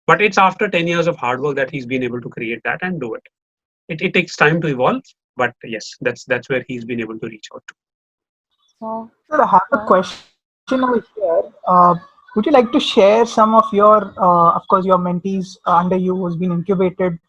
But it's after 10 years of hard work that he's been able to create that and do it. It takes time to evolve, but yes, that's where he's been able to reach out to. So, Sir, I have a question over here. Would you like to share some of your, of course, your mentees under you who's been incubated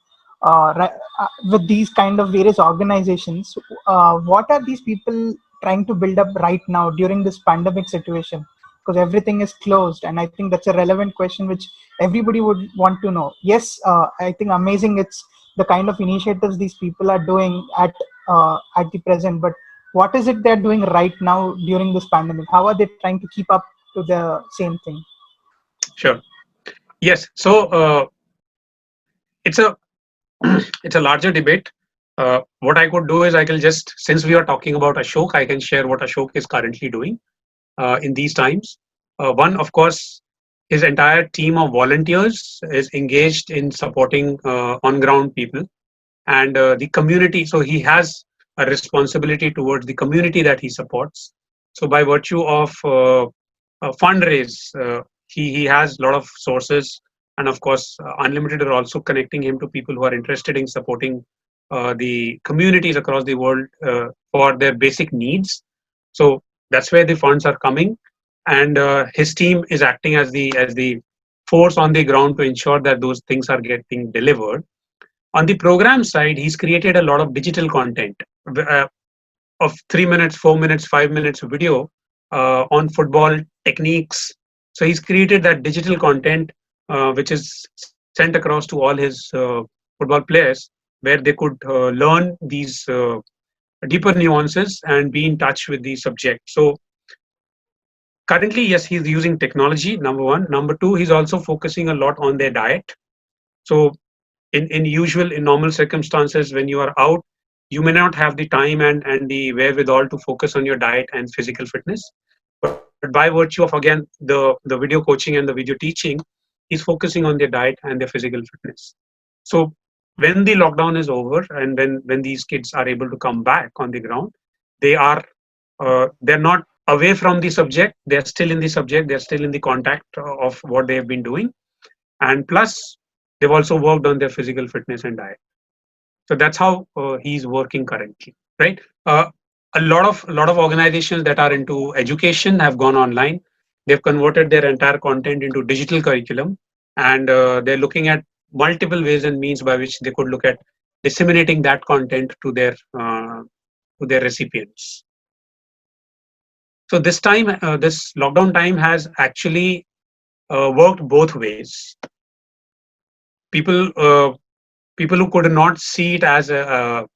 with these kind of various organizations? What are these people trying to build up right now during this pandemic situation? Because everything is closed, and I think that's a relevant question which everybody would want to know. Yes, I think amazing. It's the kind of initiatives these people are doing at the present, but what is it they're doing right now during this pandemic? How are they trying to keep up to the same thing? Sure. Yes. So it's a it's a larger debate. What I could do is I can just, since we are talking about Ashok, I can share what Ashok is currently doing in these times. One, of course, his entire team of volunteers is engaged in supporting on-ground people and the community. So he has a responsibility towards the community that he supports. So by virtue of fundraise, he has a lot of sources, and of course, Unlimited are also connecting him to people who are interested in supporting the communities across the world for their basic needs. So that's where the funds are coming, and his team is acting as the force on the ground to ensure that those things are getting delivered. On the program side, he's created a lot of digital content of 3 minutes, 4 minutes, 5 minutes video on football techniques. So he's created that digital content which is sent across to all his football players, where they could learn these deeper nuances and be in touch with the subject. So currently, yes, he's using technology, number one. Number two, he's also focusing a lot on their diet. So in normal circumstances, when you are out, you may not have the time and the wherewithal to focus on your diet and physical fitness. But by virtue of, again, the video coaching and the video teaching, he's focusing on their diet and their physical fitness. So when the lockdown is over and when these kids are able to come back on the ground, they are they're not away from the subject. They're still in the subject. They're still in the contact of what they have been doing, and plus they've also worked on their physical fitness and diet. So that's how he's working currently, right? A lot of organizations that are into education have gone online. They've converted their entire content into digital curriculum, and they're looking at multiple ways and means by which they could look at disseminating that content to their recipients. So this time, this lockdown time has actually worked both ways. People who could not see it as an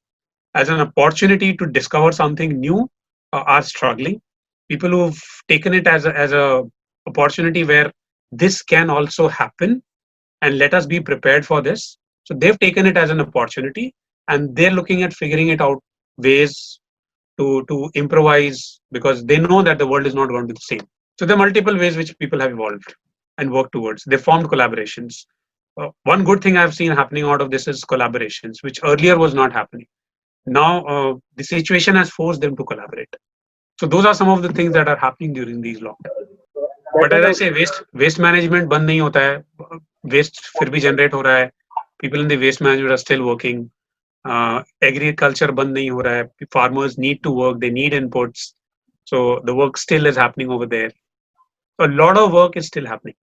opportunity to discover something new are struggling. People who've taken it as a opportunity where this can also happen, and let us be prepared for this. So they've taken it as an opportunity, and they're looking at figuring it out ways to improvise, because they know that the world is not going to be the same. So there are multiple ways which people have evolved and worked towards. They formed collaborations. One good thing I've seen happening out of this is collaborations, which earlier was not happening. Now the situation has forced them to collaborate. So those are some of the things that are happening during these lockdowns. But as I say, waste management बंद नहीं होता है. Waste फिर भी generate हो रहा है. People in the waste management are still working. Agriculture बंद नहीं हो रहा है. Farmers need to work. They need inputs. So the work still is happening over there. A lot of work is still happening.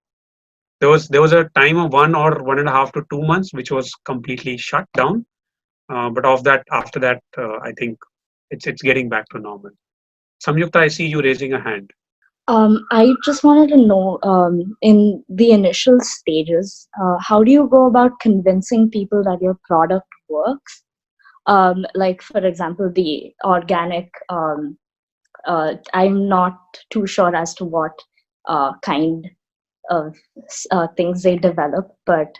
There was a time of 1.5 to 2 months which was completely shut down. But after that, I think it's getting back to normal. Samyukta, I see you raising a hand. I just wanted to know, in the initial stages, how do you go about convincing people that your product works? Like, for example, the organic, I'm not too sure as to what kind of things they develop, but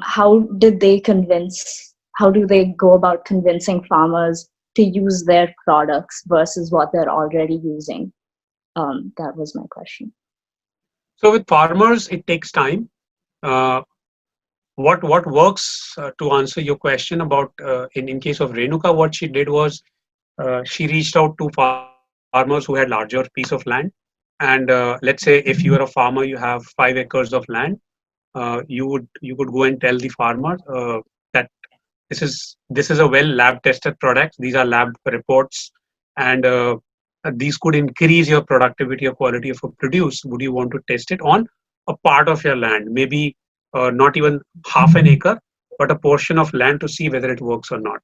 how do they go about convincing farmers to use their products versus what they're already using? That was my question. So with farmers, it takes time. What works, to answer your question about in case of Renuka, what she did was she reached out to farmers who had larger piece of land, and let's say if you are a farmer, you have 5 acres of land. You could go and tell the farmer that this is a well lab tested product. These are lab reports, and these could increase your productivity or quality of a produce. Would you want to test it on a part of your land, maybe not even half an acre, but a portion of land, to see whether it works or not?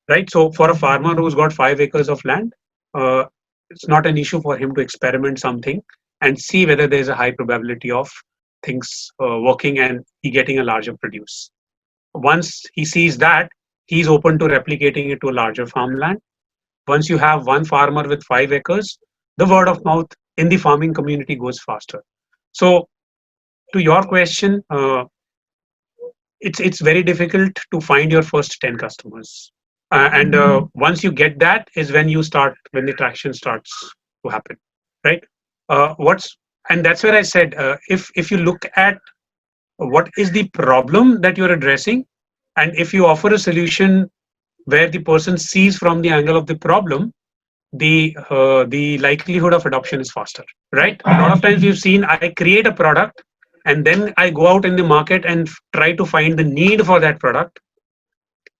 Right. So for a farmer who's got 5 acres of land, uh, it's not an issue for him to experiment something and see whether there's a high probability of things working and he getting a larger produce. Once he sees that, he's open to replicating it to a larger farmland. Once you have one farmer with 5 acres, the word of mouth in the farming community goes faster. So to your question, it's very difficult to find your first 10 customers. And once you get that is when the traction starts to happen, right? What's And that's where I said, if you look at what is the problem that you're addressing, and if you offer a solution where the person sees from the angle of the problem, the likelihood of adoption is faster, right? A lot of times we've seen, I create a product and then I go out in the market and try to find the need for that product,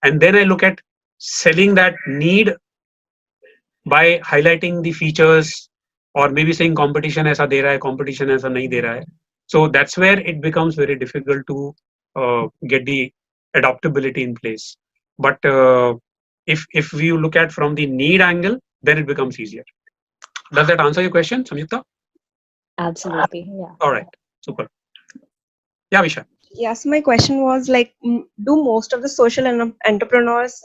and then I look at selling that need by highlighting the features, or maybe saying competition ऐसा दे रहा है, competition ऐसा नहीं दे रहा है. So that's where it becomes very difficult to get the adaptability in place. But if you look at from the need angle, then it becomes easier. Does that answer your question, Samyukta? Absolutely, yeah. All right, super. Yeah, Visha. Yes, my question was like, do most of the social entrepreneurs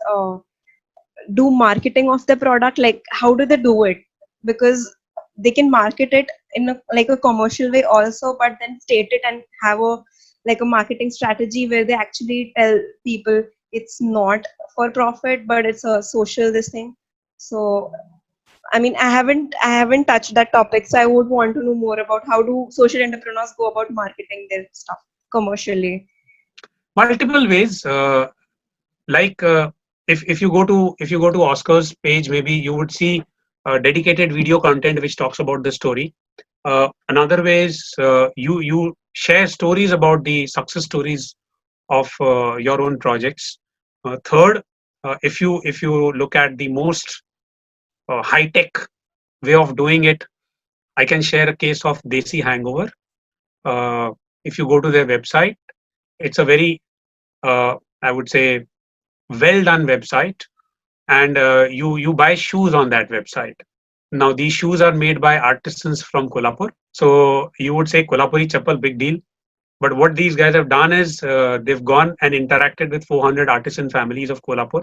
do marketing of the product? Like, how do they do it? Because they can market it in a commercial way also, but then state it and have a marketing strategy where they actually tell people it's not for profit, but it's a social this thing. So I mean, I haven't touched that topic, so I would want to know more about how do social entrepreneurs go about marketing their stuff commercially. Multiple ways. Like if you go to Oscar's page, maybe you would see dedicated video content which talks about the story. Another way is you share stories about the success stories of your own projects. Third, if you look at the most high tech way of doing it, I can share a case of Desi Hangover. If you go to their website, it's a very I would say well done website, and you buy shoes on that website. Now these shoes are made by artisans from Kolhapur, so you would say Kolhapuri chappal, big deal. But what these guys have done is they've gone and interacted with 400 artisan families of Kolhapur,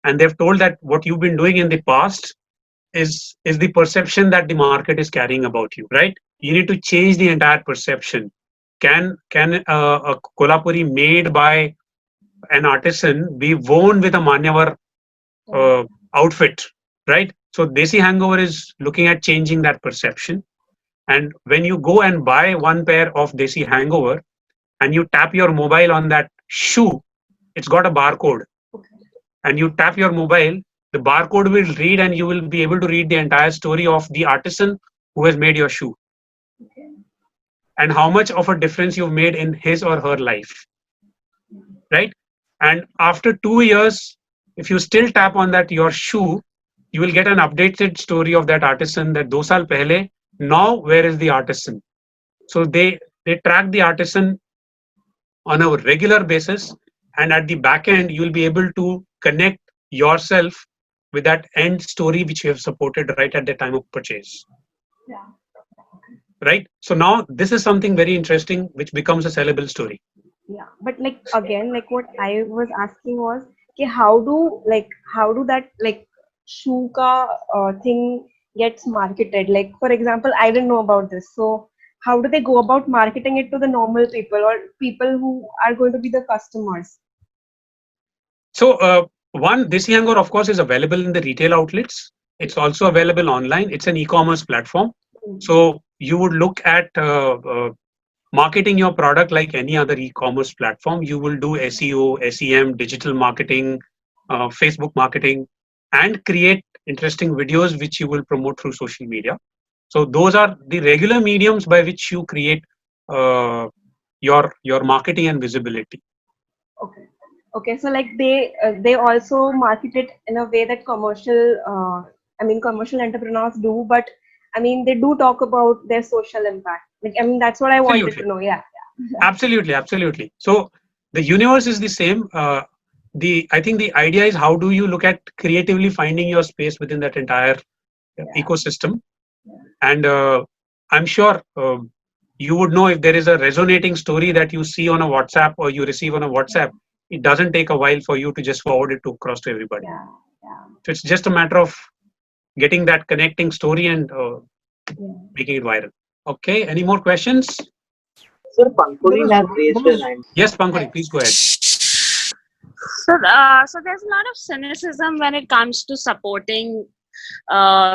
and they've told that what you've been doing in the past is the perception that the market is carrying about you, right? You need to change the entire perception. Can a Kolhapuri made by an artisan be worn with a Manyavar outfit, right? So Desi Hangover is looking at changing that perception. And when you go and buy one pair of Desi Hangover and you tap your mobile on that shoe, it's got a barcode. And you tap your mobile, the barcode will read, and you will be able to read the entire story of the artisan who has made your shoe. And how much of a difference you've made in his or her life, right? And after 2 years, if you still tap on that your shoe, you will get an updated story of that artisan, that 2 saal pehle, now where is the artisan? So they track the artisan on a regular basis, and at the back end you will be able to connect yourself with that end story which you have supported right at the time of purchase. Yeah. Right? So now this is something very interesting which becomes a sellable story. Yeah, but like again, like what I was asking was, okay, how do that shoe ka thing gets marketed? Like for example, I didn't know about this, so how do they go about marketing it to the normal people or people who are going to be the customers? So one, Desi Hangover of course is available in the retail outlets. It's also available online. It's an e-commerce platform. So you would look at marketing your product like any other e-commerce platform. You will do SEO, SEM, digital marketing, Facebook marketing, and create interesting videos which you will promote through social media. So those are the regular mediums by which you create your marketing and visibility. Okay. Okay. So like they also market it in a way that commercial entrepreneurs do, but I mean they do talk about their social impact. Like I mean that's what I wanted Absolutely. to know. Yeah. Absolutely. So the universe is the same. I think the idea is how do you look at creatively finding your space within that entire ecosystem. And I'm sure you would know if there is a resonating story that you see on a WhatsApp or you receive on a WhatsApp. It doesn't take a while for you to just forward it to across to everybody. So it's just a matter of getting that connecting story and making it viral. Okay. Any more questions? Sir, Pankuri has raised her hand. Yes, Pankuri, please go ahead. So there's a lot of cynicism when it comes to supporting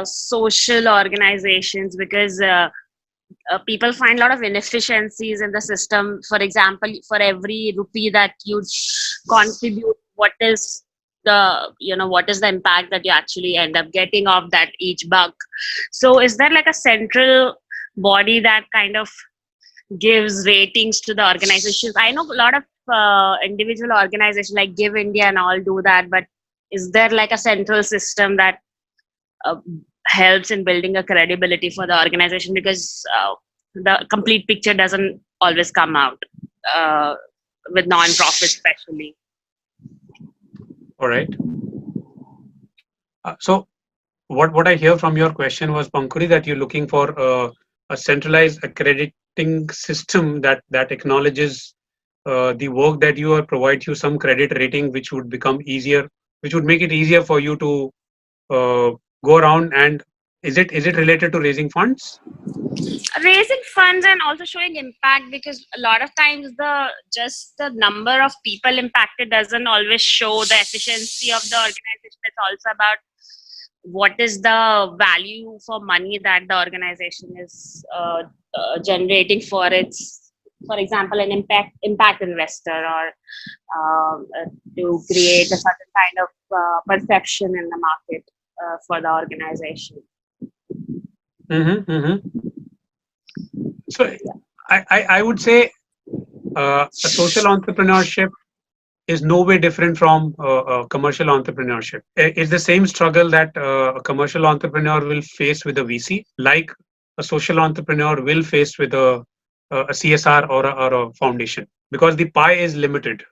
social organizations because people find a lot of inefficiencies in the system. For example, for every rupee that you contribute, what is the impact that you actually end up getting off that each buck? So is there like a central body that kind of gives ratings to the organizations? I know a lot of individual organizations like Give India and all do that, but is there like a central system that uh, helps in building a credibility for the organization, because the complete picture doesn't always come out uh, with non-profit especially. All right. So what I hear from your question was, Pankuri, that you're looking for a centralized accrediting system that acknowledges the work that you are, provide you some credit rating, which would become easier, which would make it easier for you to go around. And is it related to raising funds? Raising funds and also showing impact, because a lot of times the number of people impacted doesn't always show the efficiency of the organization. It's also about what is the value for money that the organization is generating for example, an impact investor, or to create a certain kind of perception in the market for the organization. So I would say a social entrepreneurship is no way different from commercial entrepreneurship. It's the same struggle that a commercial entrepreneur will face with a VC, like a social entrepreneur will face with a CSR or a foundation, because the pie is limited.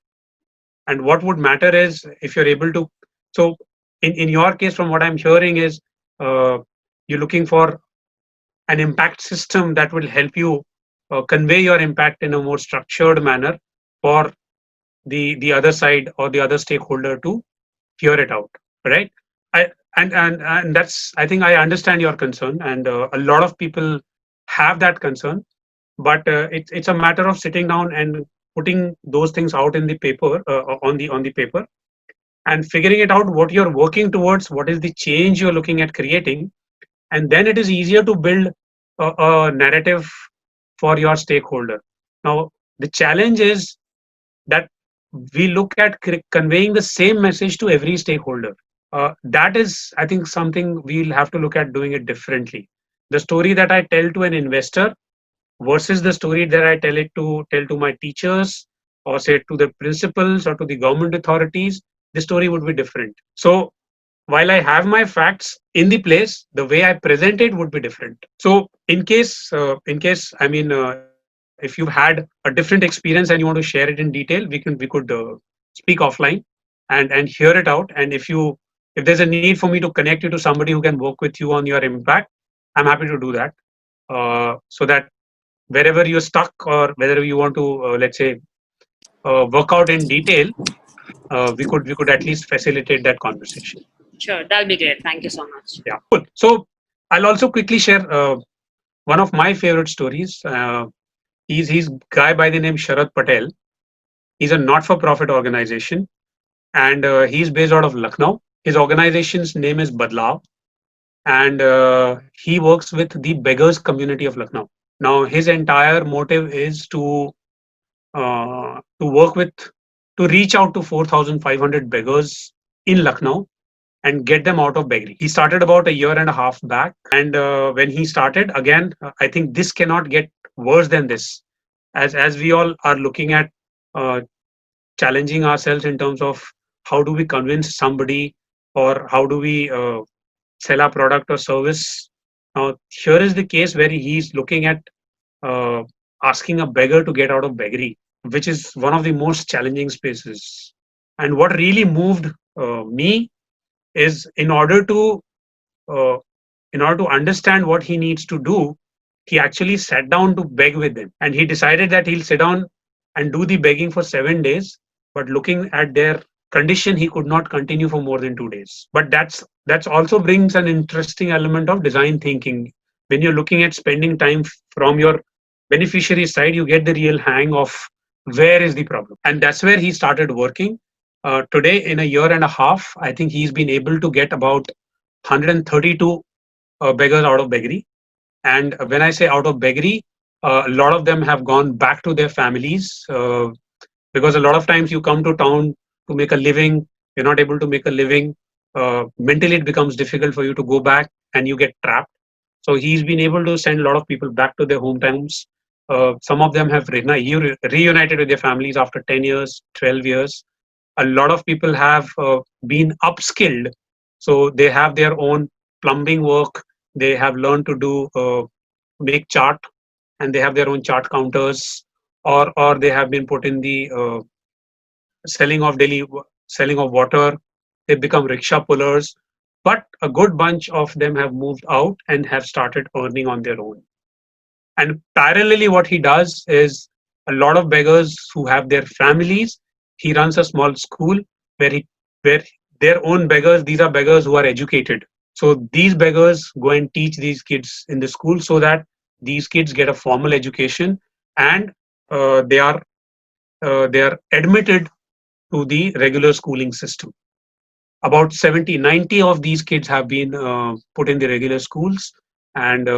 And what would matter is if you're able to. So in your case, from what I'm hearing is you're looking for an impact system that will help you convey your impact in a more structured manner for the other side or the other stakeholder to hear it out, right? And that's, I think I understand your concern, and a lot of people have that concern, but it's a matter of sitting down and putting those things out in the paper, on the paper, and figuring it out what you're working towards, what is the change you're looking at creating, and then it is easier to build a narrative for your stakeholder. Now the challenge is that we look at conveying the same message to every stakeholder. That is, I think, something we'll have to look at doing it differently. The story that I tell to an investor versus the story that I tell to my teachers, or say to the principals or to the government authorities, the story would be different. So while I have my facts in the place, the way I present it would be different. So I mean, if you've had a different experience and you want to share it in detail, we could speak offline and hear it out. And if there's a need for me to connect you to somebody who can work with you on your impact, I'm happy to do that. So that wherever you're stuck or whether you want to, let's say, work out in detail, we could at least facilitate that conversation. Sure, that'll be great. Thank you so much. Yeah, cool. So I'll also quickly share one of my favorite stories. He's a guy by the name Sharad Patel. He's a not-for-profit organization, and he's based out of Lucknow. His organization's name is Badlav, and he works with the beggars community of Lucknow. Now, his entire motive is to work with, to reach out to 4,500 beggars in Lucknow and get them out of beggary. He started about a year and a half back. And when he started, again, I think this cannot get worse than this. As we all are looking at uh, challenging ourselves in terms of how do we convince somebody, or how do we sell our product or service. Now, here is the case where he's looking at uh, asking a beggar to get out of beggary, which is one of the most challenging spaces. And what really moved me is uh, in order to understand what he needs to do, he actually sat down to beg with them, and he decided that he'll sit down and do the begging for 7 days. But looking at their condition, he could not continue for more than 2 days. But that's also brings an interesting element of design thinking. When you're looking at spending time from your beneficiary side, you get the real hang of where is the problem, and that's where he started working. Today, in a year and a half, I think he's been able to get about 132 beggars out of beggary. And when I say out of beggary, a lot of them have gone back to their families, because a lot of times you come to town to make a living, you're not able to make a living. Mentally, it becomes difficult for you to go back, and you get trapped. So he's been able to send a lot of people back to their hometowns. Some of them have reunited with their families after 10 years, 12 years. A lot of people have been upskilled, so they have their own plumbing work. They have learned to do make chart, and they have their own chart counters, or they have been put in the selling of daily selling of water. They become rickshaw pullers, but a good bunch of them have moved out and have started earning on their own. And parallelly, what he does is, a lot of beggars who have their families, he runs a small school where where their own beggars, these are beggars who are educated. So these beggars go and teach these kids in the school, so that these kids get a formal education, and they are admitted to the regular schooling system. About 70, 90 of these kids have been put in the regular schools, and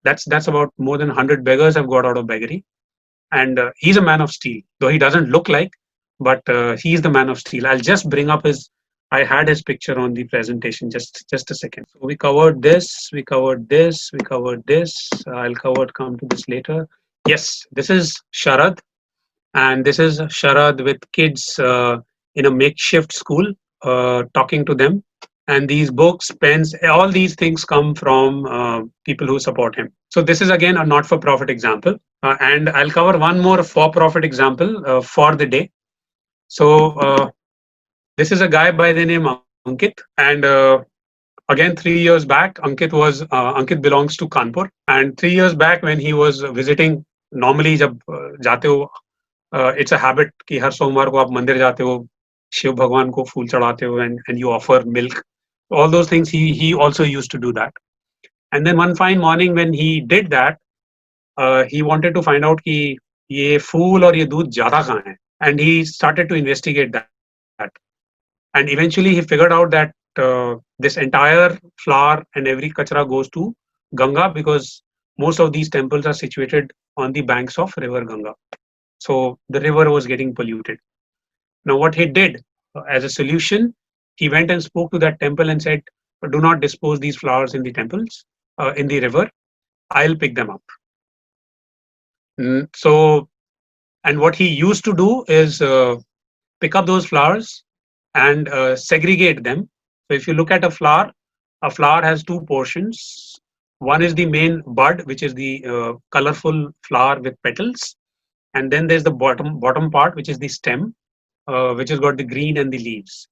that's about more than 100 beggars have got out of beggary. And he's a man of steel, though he doesn't look like, but he's the man of steel. I'll just bring up his. I had his picture on the presentation. Just a second. So we covered this. We covered this. We covered this. Come to this later. Yes, this is Sharad, and this is Sharad with kids in a makeshift school, talking to them. And these books, pens, all these things come from people who support him. So this is again a not-for-profit example, and I'll cover one more for-profit example for the day. So this is a guy by the name Ankit, and again 3 years back, Ankit belongs to Kanpur, and 3 years back when he was visiting, normally जब जाते हो, it's a habit कि हर सोमवार को आप मंदिर जाते हो, शिव भगवान को फूल चढ़ाते हो, and you offer milk, all those things. He also used to do that. And then one fine morning when he did that, he wanted to find out कि ये फूल और ये दूध ज्यादा कहाँ है, and he started to investigate that. And eventually he figured out that this entire flour and every kachra goes to Ganga, because most of these temples are situated on the banks of river Ganga. So the river was getting polluted. Now what he did as a solution, he went and spoke to that temple and said, do not dispose these flowers in the temples, in the river. I'll pick them up. So, and what he used to do is pick up those flowers and segregate them. So if you look at a flower has two portions. One is the main bud, which is the colorful flower with petals. And then there's the bottom part, which is the stem, which has got the green and the leaves.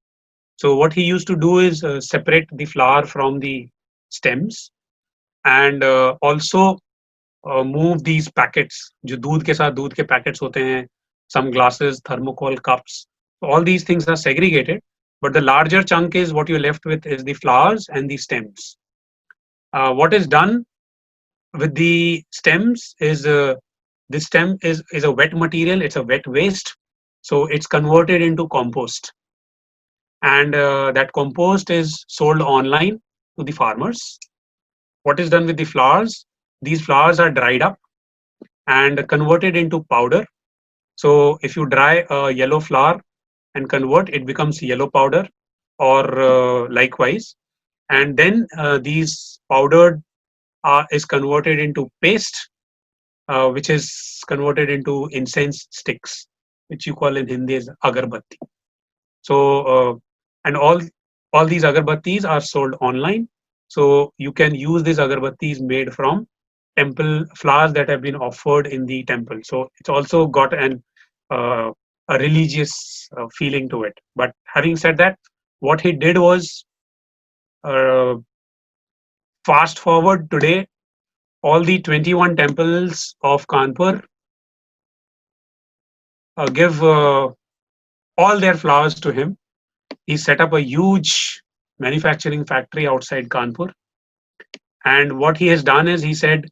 So what he used to do is separate the flower from the stems, and also move these packets, जो दूध के साथ दूध के packets होते हैं, some glasses, thermocol cups. All these things are segregated, but the larger chunk is what you're left with is the flowers and the stems. What is done with the stems is this stem is a wet material, it's a wet waste, so it's converted into compost, and that compost is sold online to the farmers. What is done with the flowers? These flowers are dried up and converted into powder. So if you dry a yellow flower and convert, it becomes yellow powder. or likewise, and then these powdered is converted into paste, which is converted into incense sticks, which you call in Hindi as agarbatti. So and all these agarbattis are sold online. So you can use these agarbattis made from temple flowers that have been offered in the temple. So it's also got uh, a religious feeling to it. But having said that, what he did was uh, fast forward today, all the 21 temples of Kanpur give all their flowers to him. He set up a huge manufacturing factory outside Kanpur. And what he has done is he said,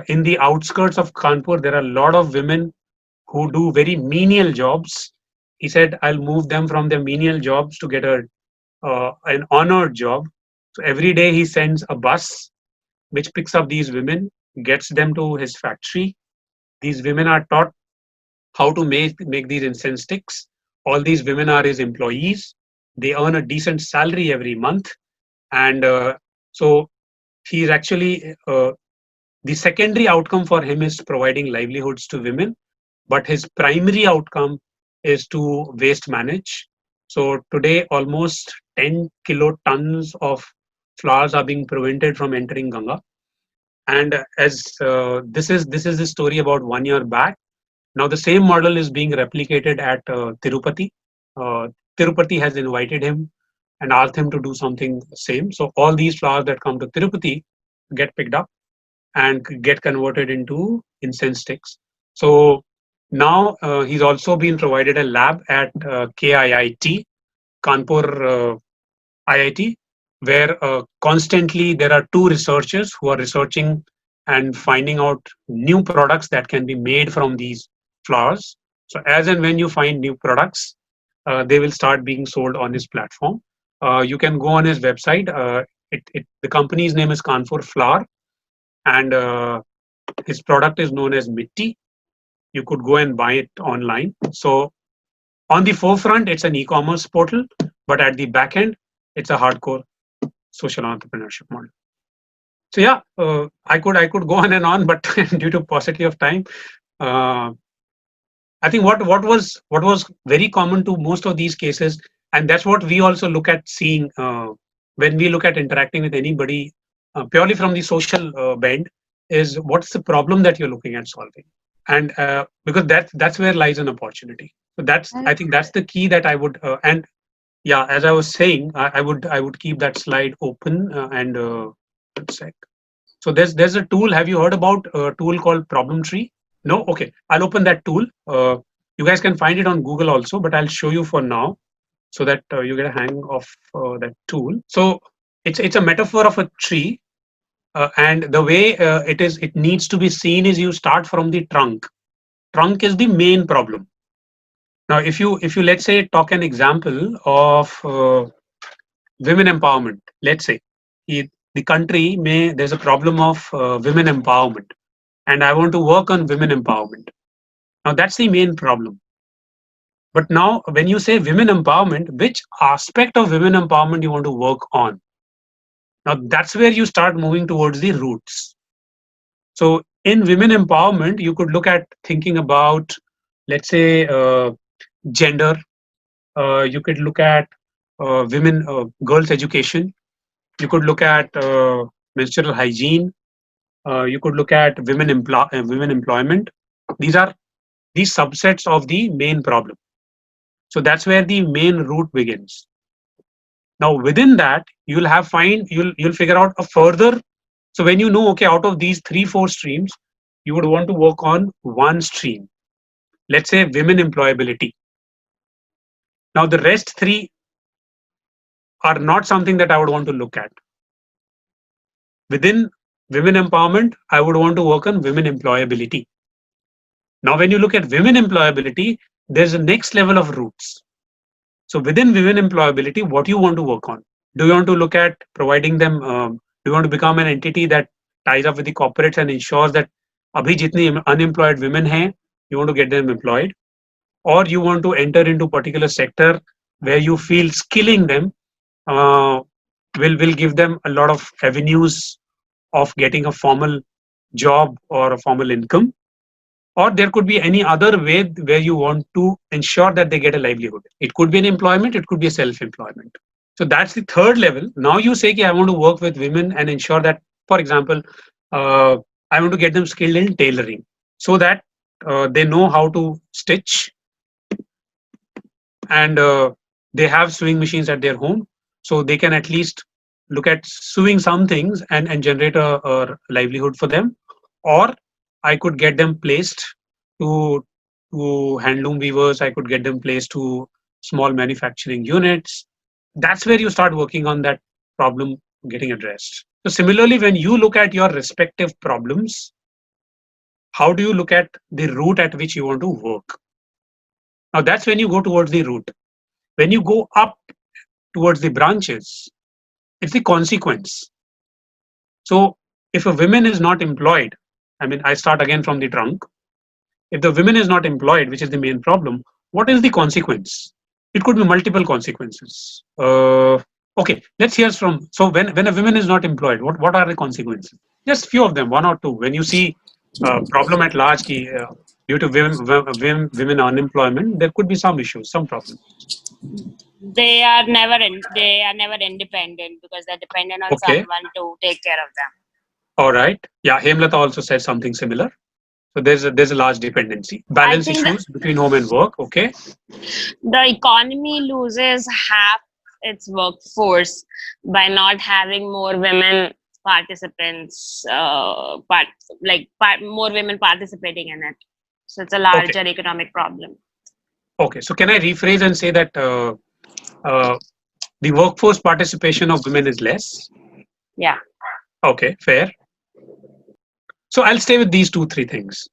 in the outskirts of Kanpur, there are a lot of women who do very menial jobs. He said, I'll move them from their menial jobs to get an honored job. So every day he sends a bus which picks up these women, gets them to his factory. These women are taught how to make these incense sticks. All these women are his employees. They earn a decent salary every month. And so he is actually, the secondary outcome for him is providing livelihoods to women, but his primary outcome is to waste manage. So today, almost 10 kilotons of flowers are being prevented from entering Ganga. And as this is the story about 1 year back. Now the same model is being replicated at Tirupati. Uh, Tirupati has invited him and asked him to do something same. So all these flowers that come to Tirupati get picked up and get converted into incense sticks. So now he's also been provided a lab at KIIT, Kanpur IIT, where constantly there are two researchers who are researching and finding out new products that can be made from these flowers. So as and when you find new products, they will start being sold on his platform. You can go on his website. The company's name is Kanpur Flower, and his product is known as M.I.C.E. You could go and buy it online. So on the forefront, it's an e-commerce portal, but at the back end, it's a hardcore social entrepreneurship model. So yeah, I could go on and on, but due to paucity of time, uh, I think what was very common to most of these cases, and that's what we also look at seeing when we look at interacting with anybody purely from the social bend, is what's the problem that you're looking at solving, and because that's where lies an opportunity. So I think that's the key that I would and yeah, as I was saying, I would keep that slide open and one sec. So there's a tool. Have you heard about a tool called Problem Tree? No? Okay. I'll open that tool. You guys can find it on Google also, but I'll show you for now so that you get a hang of that tool. So it's a metaphor of a tree, and the way it needs to be seen is you start from the trunk. Trunk is the main problem. Now, if you let's say talk an example of women empowerment, let's say the country there's a problem of women empowerment, and I want to work on women empowerment. Now that's the main problem. But now when you say women empowerment, which aspect of women empowerment you want to work on? Now that's where you start moving towards the roots. So in women empowerment, you could look at thinking about, let's say, gender. You could look at girls' education. You could look at menstrual hygiene. You could look at women employment. These are these subsets of the main problem. So that's where the main root begins. Now within that, you'll figure out a further. So when you know, okay, out of these 3-4 streams, you would want to work on one stream. Let's say women employability. Now the rest three are not something that I would want to look at. Within women empowerment, I would want to work on women employability. Now, when you look at women employability, there's a next level of roots. So within women employability, what do you want to work on? Do you want to look at providing them, do you want to become an entity that ties up with the corporates and ensures that abhi jitni unemployed women hai, you want to get them employed? Or you want to enter into a particular sector where you feel skilling them will give them a lot of avenues of getting a formal job or a formal income, or there could be any other way where you want to ensure that they get a livelihood. It could be an employment, it could be a self-employment. So that's the third level. Now you say, I want to work with women and ensure that, for example, I want to get them skilled in tailoring so that they know how to stitch, and they have sewing machines at their home, so they can at least look at sewing some things and generate a livelihood for them. Or I could get them placed to handloom weavers, I could get them placed to small manufacturing units. That's where you start working on that problem getting addressed. So similarly, when you look at your respective problems, how do you look at the route at which you want to work? Now that's when you go towards the root. When you go up towards the branches, it's the consequence. So if a woman is not employed, I start again from the trunk. If the woman is not employed, which is the main problem, what is the consequence? It could be multiple consequences. Okay, let's hear from. So when a woman is not employed, what are the consequences? Just few of them, one or two. When you see problem at large, due to women unemployment, there could be some issues, some problems. They are never independent because they're dependent on Okay. someone to take care of them. All right. Yeah, Hemlata also said something similar. So there's a large dependency. Balance issues between home and work. Okay. The economy loses half its workforce by not having more women participants, more women participating in it. So it's a larger economic problem. Okay. So can I rephrase and say that the workforce participation of women is less? Yeah. Okay, fair. So I'll stay with these 2-3 things.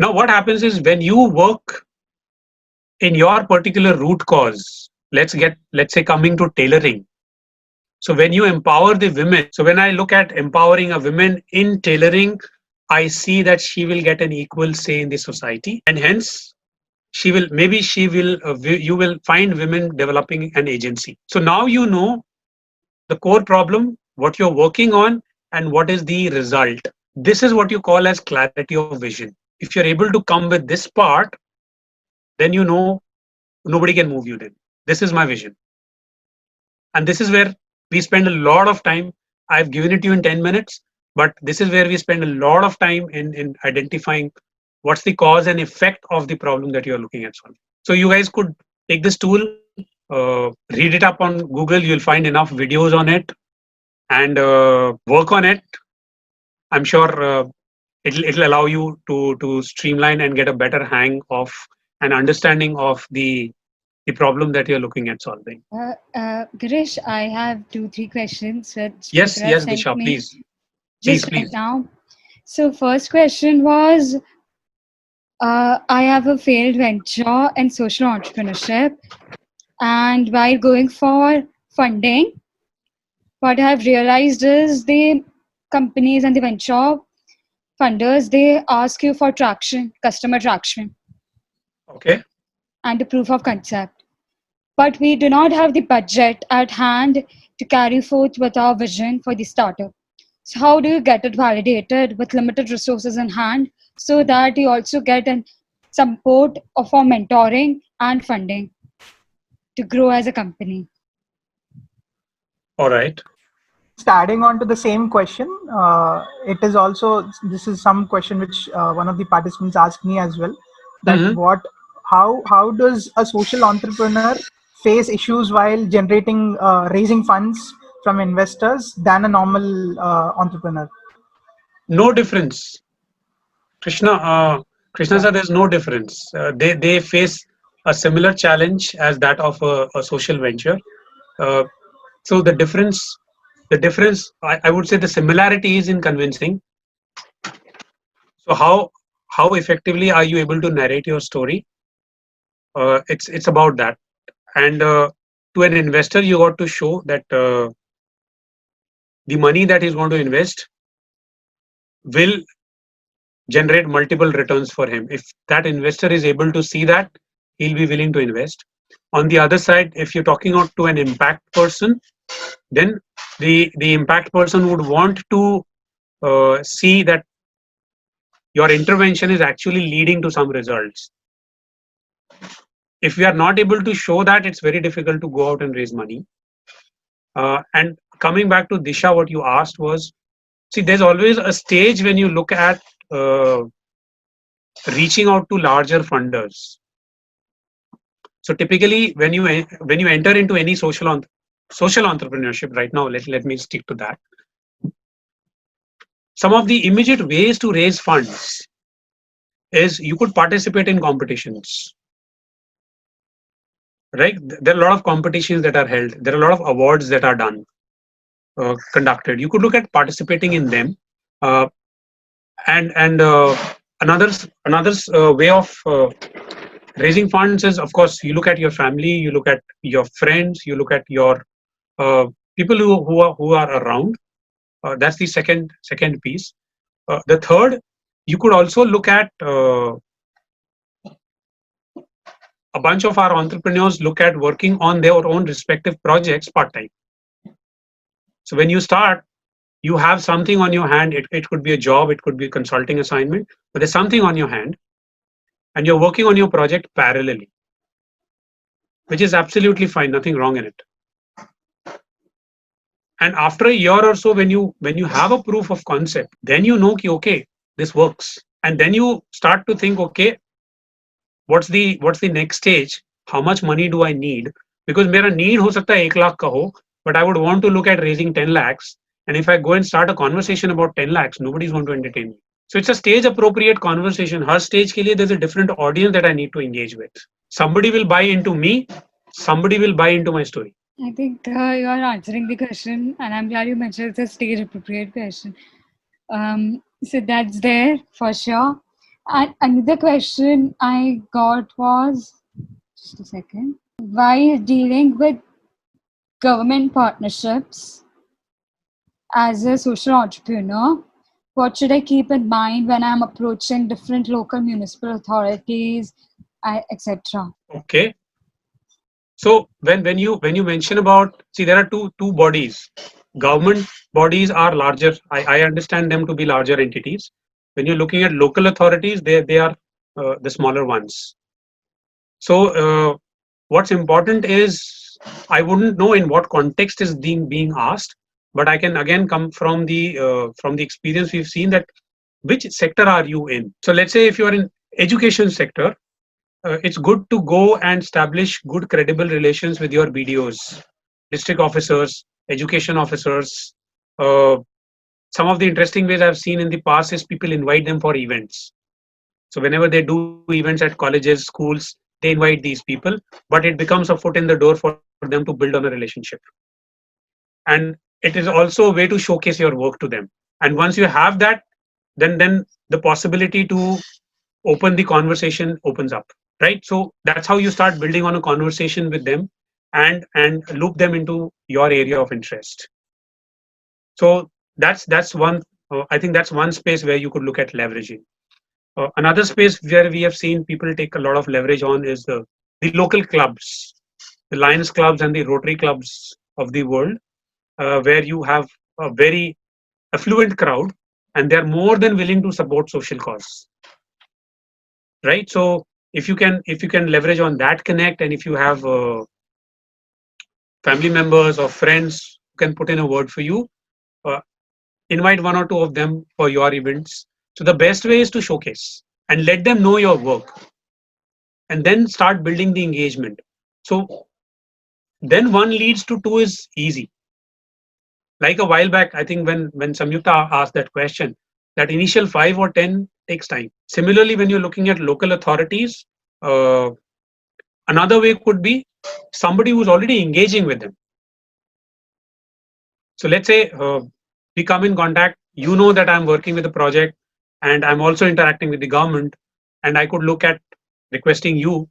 Now, what happens is when you work in your particular root cause, let's say coming to tailoring. So when you empower the women, so when I look at empowering a woman in tailoring, I see that she will get an equal say in the society, and hence you will find women developing an agency. So now you know the core problem, what you're working on, and what is the result. This is what you call as clarity of vision. If you're able to come with this part, then you know nobody can move you then. This is my vision. And this is where we spend a lot of time. I've given it to you in 10 minutes, but this is where we spend a lot of time in identifying what's the cause and effect of the problem that you're looking at solving. So you guys could take this tool, read it up on Google. You'll find enough videos on it, and work on it. I'm sure it'll allow you to streamline and get a better hang of an understanding of the problem that you're looking at solving. Girish, I have 2-3 questions which Yes, people have sent Disha, me please. just Please. right now. So first question was, I have a failed venture in social entrepreneurship, and while going for funding, what I have realized is the companies and the venture funders, they ask you for traction, customer traction. Okay. And the proof of concept. But we do not have the budget at hand to carry forth with our vision for the startup. So how do you get it validated with limited resources in hand so that you also get an support for mentoring and funding to grow as a company? All right. Just adding on to the same question, this is some question which one of the participants asked me as well, that how does a social entrepreneur face issues while raising funds from investors than a normal entrepreneur? No difference. Krishna sir, there's no difference. They face a similar challenge as that of a social venture. So the difference, I would say the similarity is in convincing. So how effectively are you able to narrate your story? It's about that, and to an investor, you got to show that the money that he's going to invest will generate multiple returns for him. If that investor is able to see that, he'll be willing to invest. On the other side, if you're talking out to an impact person, then the impact person would want to see that your intervention is actually leading to some results. If we are not able to show that, it's very difficult to go out and raise money. And coming back to Disha, what you asked was, see, there's always a stage when you look at reaching out to larger funders. So typically, when you enter into any social entrepreneurship, right now, let me stick to that. Some of the immediate ways to raise funds is you could participate in competitions. Right? There are a lot of competitions that are held. There are a lot of awards that are done, conducted. You could look at participating in them. And another way of raising funds is, of course, you look at your family, you look at your friends, you look at your people who are around. That's the second piece. The third, you could also look at a bunch of our entrepreneurs look at working on their own respective projects part-time. So when you start, you have something on your hand. It could be a job, it could be a consulting assignment, but there's something on your hand and you're working on your project parallelly, which is absolutely fine, nothing wrong in it. And after a year or so, when you have a proof of concept, then you know, okay, this works. And then you start to think, okay, what's the next stage? How much money do I need? Because mera need ho sakta hai 1 lakh ka ho, but I would want to look at raising 10 lakhs. And if I go and start a conversation about 10 lakhs, nobody's going to entertain me. So it's a stage appropriate conversation. Her stage ke liye, there's a different audience that I need to engage with. Somebody will buy into me. Somebody will buy into my story. I think you're answering the question, and I'm glad you mentioned it's a stage appropriate question. So that's there for sure. And another question I got was, just a second, while dealing with government partnerships as a social entrepreneur, what should I keep in mind when I'm approaching different local municipal authorities, etc.? Okay. So when you mention about, see, there are two bodies. Government bodies are larger. I understand them to be larger entities. When you're looking at local authorities, they are the smaller ones. So what's important is, I wouldn't know in what context is being asked, but I can again come from the experience we've seen that which sector are you in. So let's say if you are in education sector, it's good to go and establish good credible relations with your BDOs, district officers, education officers. Some of the interesting ways I've seen in the past is people invite them for events. So whenever they do events at colleges, schools, they invite these people, but it becomes a foot in the door for them to build on a relationship. And it is also a way to showcase your work to them. And once you have that, then the possibility to open the conversation opens up. Right? So that's how you start building on a conversation with them and loop them into your area of interest. So that's one. I think that's one space where you could look at leveraging. Another space where we have seen people take a lot of leverage on is the local clubs, the Lions clubs and the Rotary clubs of the world, where you have a very affluent crowd and they're more than willing to support social cause. Right? So if you can leverage on that connect, and if you have family members or friends who can put in a word for you, invite one or two of them for your events. So the best way is to showcase and let them know your work, and then start building the engagement. So then one leads to two is easy. Like a while back, I think when Samyukta asked that question, that initial 5 or 10 takes time. Similarly, when you're looking at local authorities, another way could be somebody who's already engaging with them. So let's say we come in contact, you know that I'm working with a project and I'm also interacting with the government, and I could look at requesting you.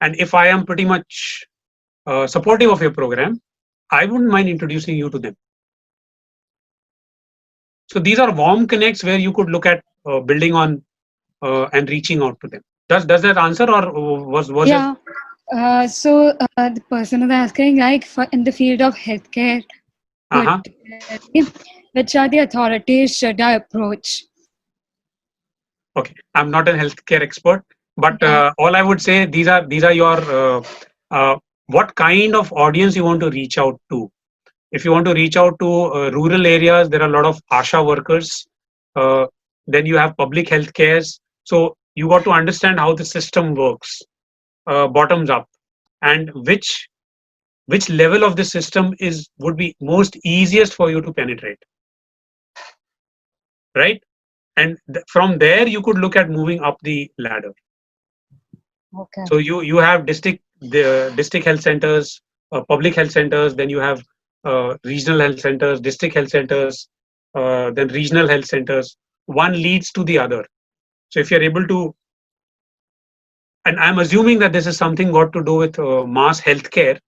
And if I am pretty much supportive of your program, I wouldn't mind introducing you to them. So these are warm connects where you could look at building on and reaching out to them. Does that answer, or was Yeah. it? So the person is asking, like, in the field of healthcare particularly, which are the authorities should I approach? Okay, I'm not a healthcare expert, but Yeah. all I would say, these are your what kind of audience you want to reach out to. If you want to reach out to rural areas, there are a lot of ASHA workers. Uh, then you have public health cares. So you got to understand how the system works, bottoms up, and which level of the system is would be most easiest for you to penetrate, right? And from there you could look at moving up the ladder. Okay. So you have district health centers, public health centers, then you have regional health centers, district health centers, then regional health centers. One leads to the other. So if you're able to, and I'm assuming that this is something got to do with mass healthcare.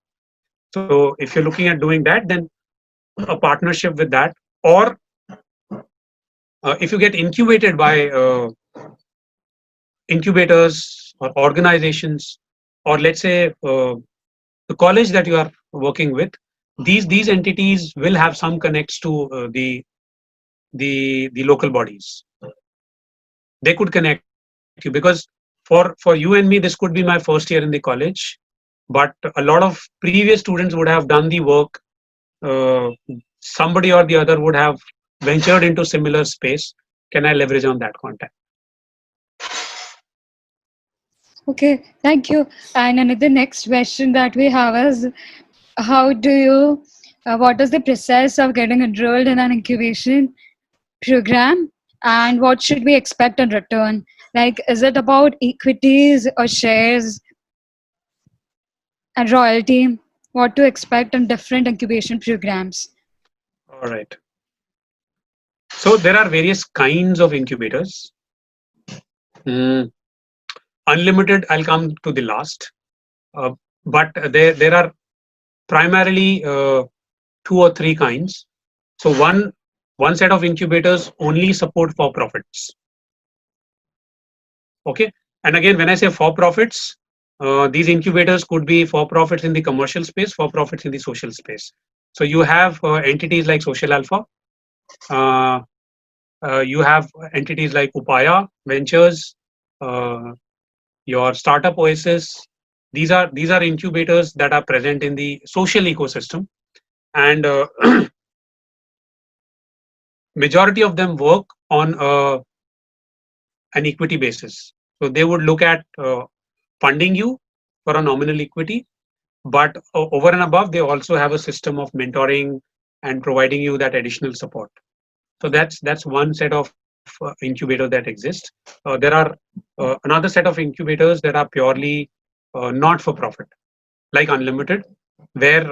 So if you're looking at doing that, then a partnership with that, or if you get incubated by incubators or organizations, or let's say the college that you are working with, these entities will have some connects to the local bodies. They could connect you, because for you and me, this could be my first year in the college, but a lot of previous students would have done the work. uh, Somebody or the other would have ventured into similar space. Can I leverage on that contact? Okay, thank you. And another next question that we have is, how do you, what is the process of getting enrolled in an incubation program, and what should we expect in return? Like, is it about equities or shares and royalty? What to expect in different incubation programs? All right. So there are various kinds of incubators. Mm, Unlimited, I'll come to the last. But there are primarily two or three kinds. So one set of incubators only support for profits. Okay, and again, when I say for profits, these incubators could be for profits in the commercial space, for profits in the social space. So you have entities like Social Alpha. Uh, you have entities like Upaya Ventures, uh, your Startup Oasis. These are incubators that are present in the social ecosystem, and majority of them work on an equity basis. So they would look at funding you for a nominal equity, but over and above, they also have a system of mentoring and providing you that additional support. So that's one set of incubator that exists. There are another set of incubators that are purely not for profit, like Unlimited, where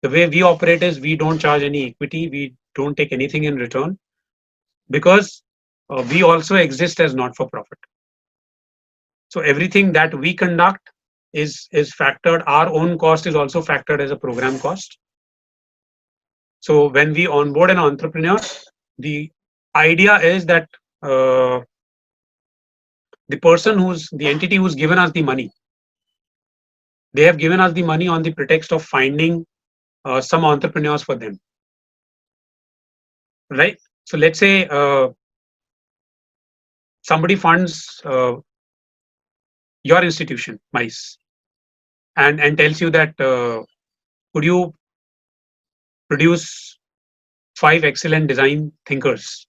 the way we operate is we don't charge any equity, we don't take anything in return, because we also exist as not for profit. So everything that we conduct is factored. Our own cost is also factored as a program cost. So when we onboard an entrepreneur, the idea is that the entity who's given us the money, they have given us the money on the pretext of finding some entrepreneurs for them, right? So let's say somebody funds your institution, M.I.C.E, and tells you that could you produce 5 excellent design thinkers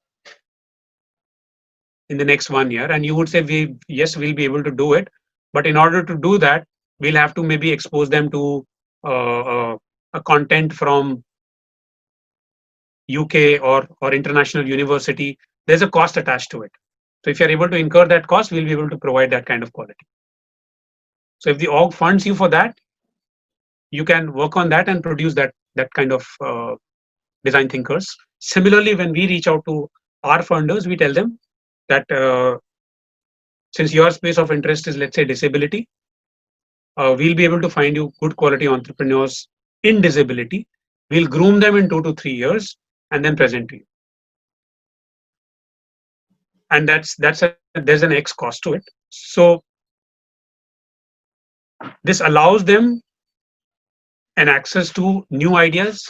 in the next 1 year, and you would say, yes, we'll be able to do it, but in order to do that, we'll have to maybe expose them to a content from UK or international university. There's a cost attached to it. So if you're able to incur that cost, we'll be able to provide that kind of quality. So if the org funds you for that, you can work on that and produce that kind of design thinkers. Similarly, when we reach out to our funders, we tell them that since your space of interest is, let's say, disability, we'll be able to find you good quality entrepreneurs in disability. We'll groom them in 2 to 3 years and then present to you. And there's an X cost to it. So this allows them an access to new ideas,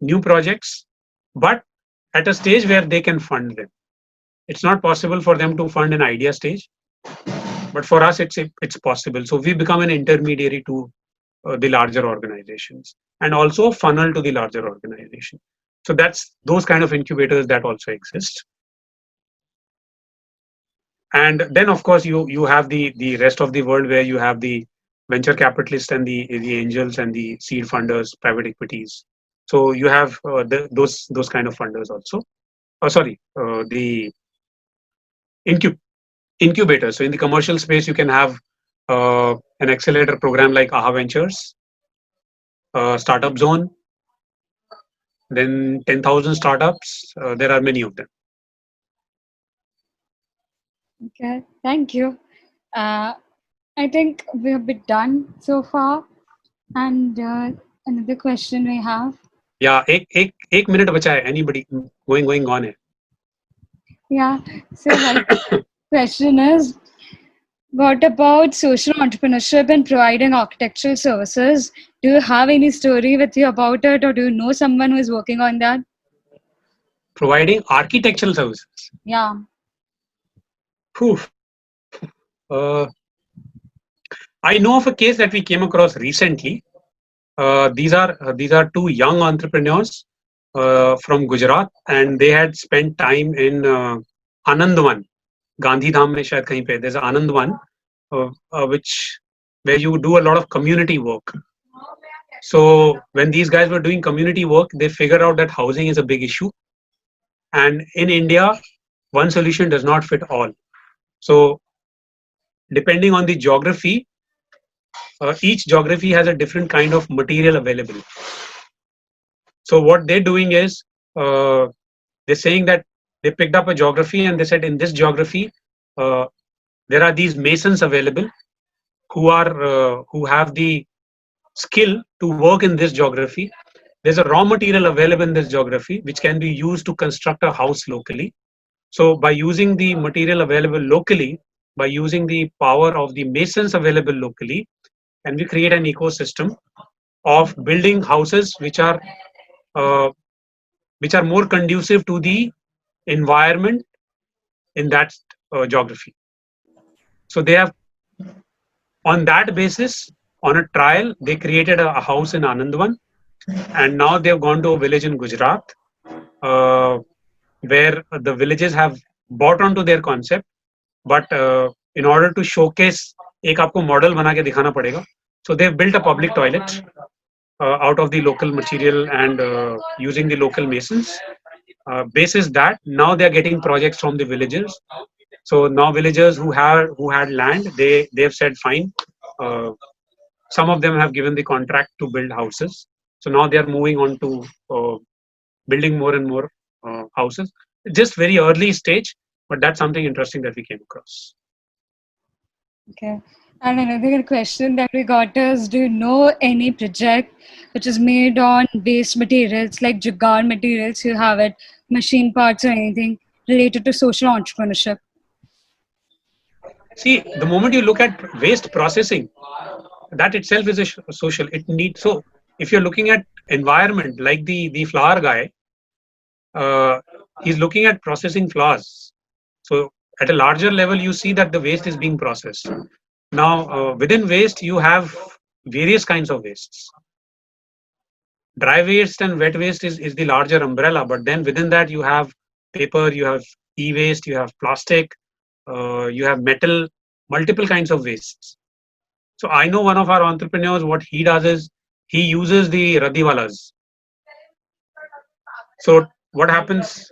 new projects, but at a stage where they can fund them. It's not possible for them to fund an idea stage, but for us, it's possible. So we become an intermediary to the larger organizations and also funnel to the larger organization. So that's those kind of incubators that also exist. And then of course you have the rest of the world where you have the venture capitalists and the angels and the seed funders, private equities. So you have those kind of funders also. The incubators. So in the commercial space, you can have an accelerator program like AHA Ventures, Startup Zone, then 10,000 startups. There are many of them. Okay, thank you. I think we're a bit done so far. And another question we have. Yeah, एक minute बचा है. Anybody going on है. Yeah. So my question is, what about social entrepreneurship and providing architectural services? Do you have any story with you about it, or do you know someone who is working on that? Providing architectural services. Yeah. Whew. I know of a case that we came across recently. These are two young entrepreneurs from Gujarat, and they had spent time in Anandwan, Gandhi Dham mein shayad kahin pe. There's Anandwan, which where you do a lot of community work. So when these guys were doing community work, they figured out that housing is a big issue, and in India, one solution does not fit all. So depending on the geography, each geography has a different kind of material available. So what they're doing is they're saying that they picked up a geography and they said in this geography there are these masons available who have the skill to work in this geography. There's a raw material available in this geography which can be used to construct a house locally. So by using the material available locally, by using the power of the masons available locally, and we create an ecosystem of building houses which are more conducive to the environment in that geography. So they have, on that basis, on a trial, they created a house in Anandwan, and now they've gone to a village in Gujarat where the villages have bought onto their concept, but in order to showcase, एक आपको model बना के दिखाना पड़ेगा. So they've built a public toilet out of the local material and using the local masons. Basis that now they are getting projects from the villagers. So now villagers who had land, they've said fine. Some of them have given the contract to build houses. So now they are moving on to building more and more houses. Just very early stage, but that's something interesting that we came across. Okay. And another question that we got is, do you know any project which is made on waste materials like jugaad materials, you have it, machine parts or anything related to social entrepreneurship? See, the moment you look at waste processing, that itself is a social. It needs, so if you're looking at environment, like the flower guy, he's looking at processing flowers. So at a larger level, you see that the waste is being processed. Now, within waste, you have various kinds of wastes. Dry waste and wet waste is the larger umbrella, but then within that, you have paper, you have e-waste, you have plastic, you have metal, multiple kinds of wastes. So I know one of our entrepreneurs, what he does is he uses the radiwalas. So what happens,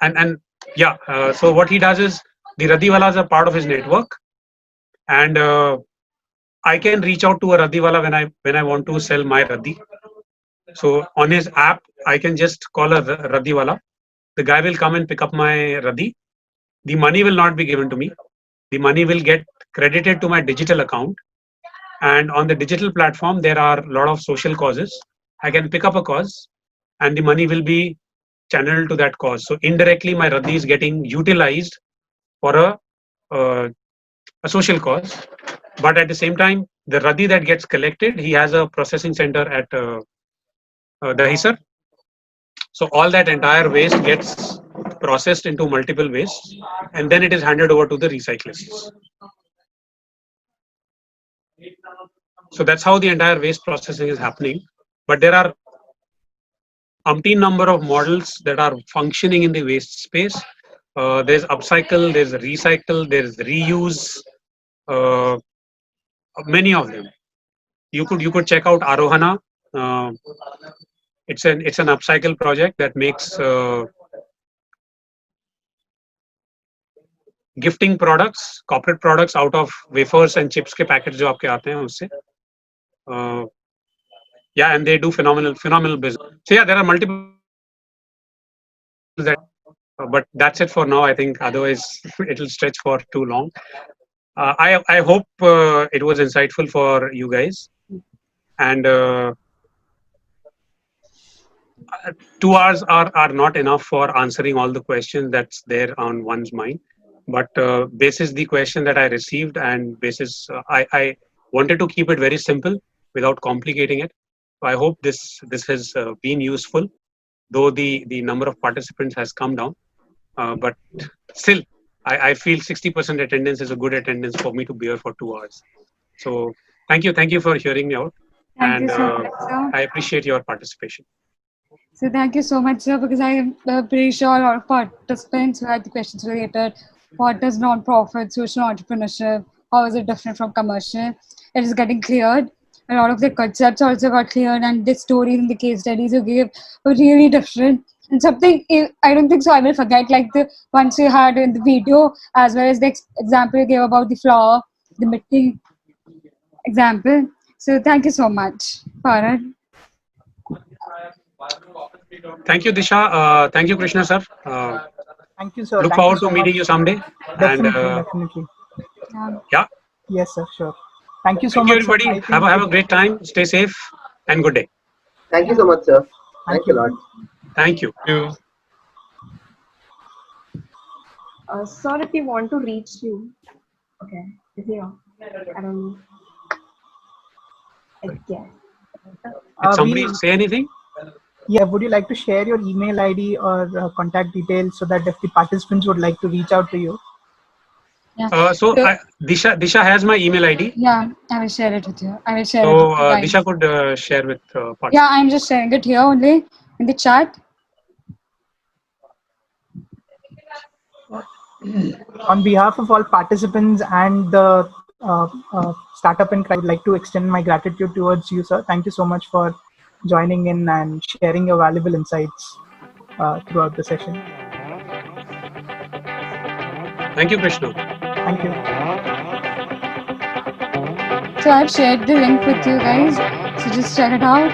so what he does is the radiwalas are part of his network, and I can reach out to a radiwala when I want to sell my radi. So on his app, I can just call a radiwala. The guy will come and pick up my radi. The money will not be given to me. The money will get credited to my digital account. And on the digital platform, there are a lot of social causes. I can pick up a cause and the money will be channeled to that cause. So indirectly, my radi is getting utilized for a social cause. But at the same time, the radi that gets collected, he has a processing center at Dahisar. So all that entire waste gets processed into multiple wastes, and then it is handed over to the recyclists. So that's how the entire waste processing is happening. But there are umpteen number of models that are functioning in the waste space. There's upcycle, there's recycle, there's reuse, uh, many of them. You could check out Arohana. Uh, it's an upcycle project that makes gifting products, corporate products out of wafers and chips के packets जो आपके आते हैं उससे. Yeah, and they do phenomenal business. So yeah, there are multiple that, but that's it for now. I think otherwise it'll stretch for too long. I hope it was insightful for you guys, and 2 hours are not enough for answering all the questions that's there on one's mind. But basis the question that I received, and basis I wanted to keep it very simple without complicating it. So I hope this has been useful, though the number of participants has come down. But still, I feel 60% attendance is a good attendance for me to be here for 2 hours. So thank you for hearing me out, Thank you and so much, sir. I appreciate your participation. So thank you so much, sir, because I am pretty sure a lot of participants who had the questions related, what is non-profit, social entrepreneurship, how is it different from commercial, it is getting cleared. A lot of the concepts also got cleared, and the stories and the case studies you gave were really different. And something I don't think so I will forget, like the ones you had in the video, as well as the example you gave about the flower, the MIC.E example. So thank you so much, Farad. Thank you, Disha. Thank you, Krishna sir. Thank you, sir. Look Thank you forward so to meeting much. you someday. Definitely, And definitely. yeah. Yes, sir. Sure. Thank you so Thank you, much, sir. everybody. I Have think a great time. Stay safe and good day. Thank you so much, sir. Thank Thanks a you. lot. Thank you. Sir, if we want to reach you, okay, is he on? I don't know. I guess. Did somebody we say anything? Yeah, would you like to share your email ID or contact details so that if the participants would like to reach out to you? Yeah. Disha has my email ID. Yeah, I will share it with you. I will share it So with you guys. Disha could share with participants. Yeah, I'm just sharing it here only in the chat. On behalf of all participants and the startup and crowd, I would like to extend my gratitude towards you, sir. Thank you so much for joining in and sharing your valuable insights throughout the session. Thank you, Krishna. Thank you. So I've shared the link with you guys. So just check it out.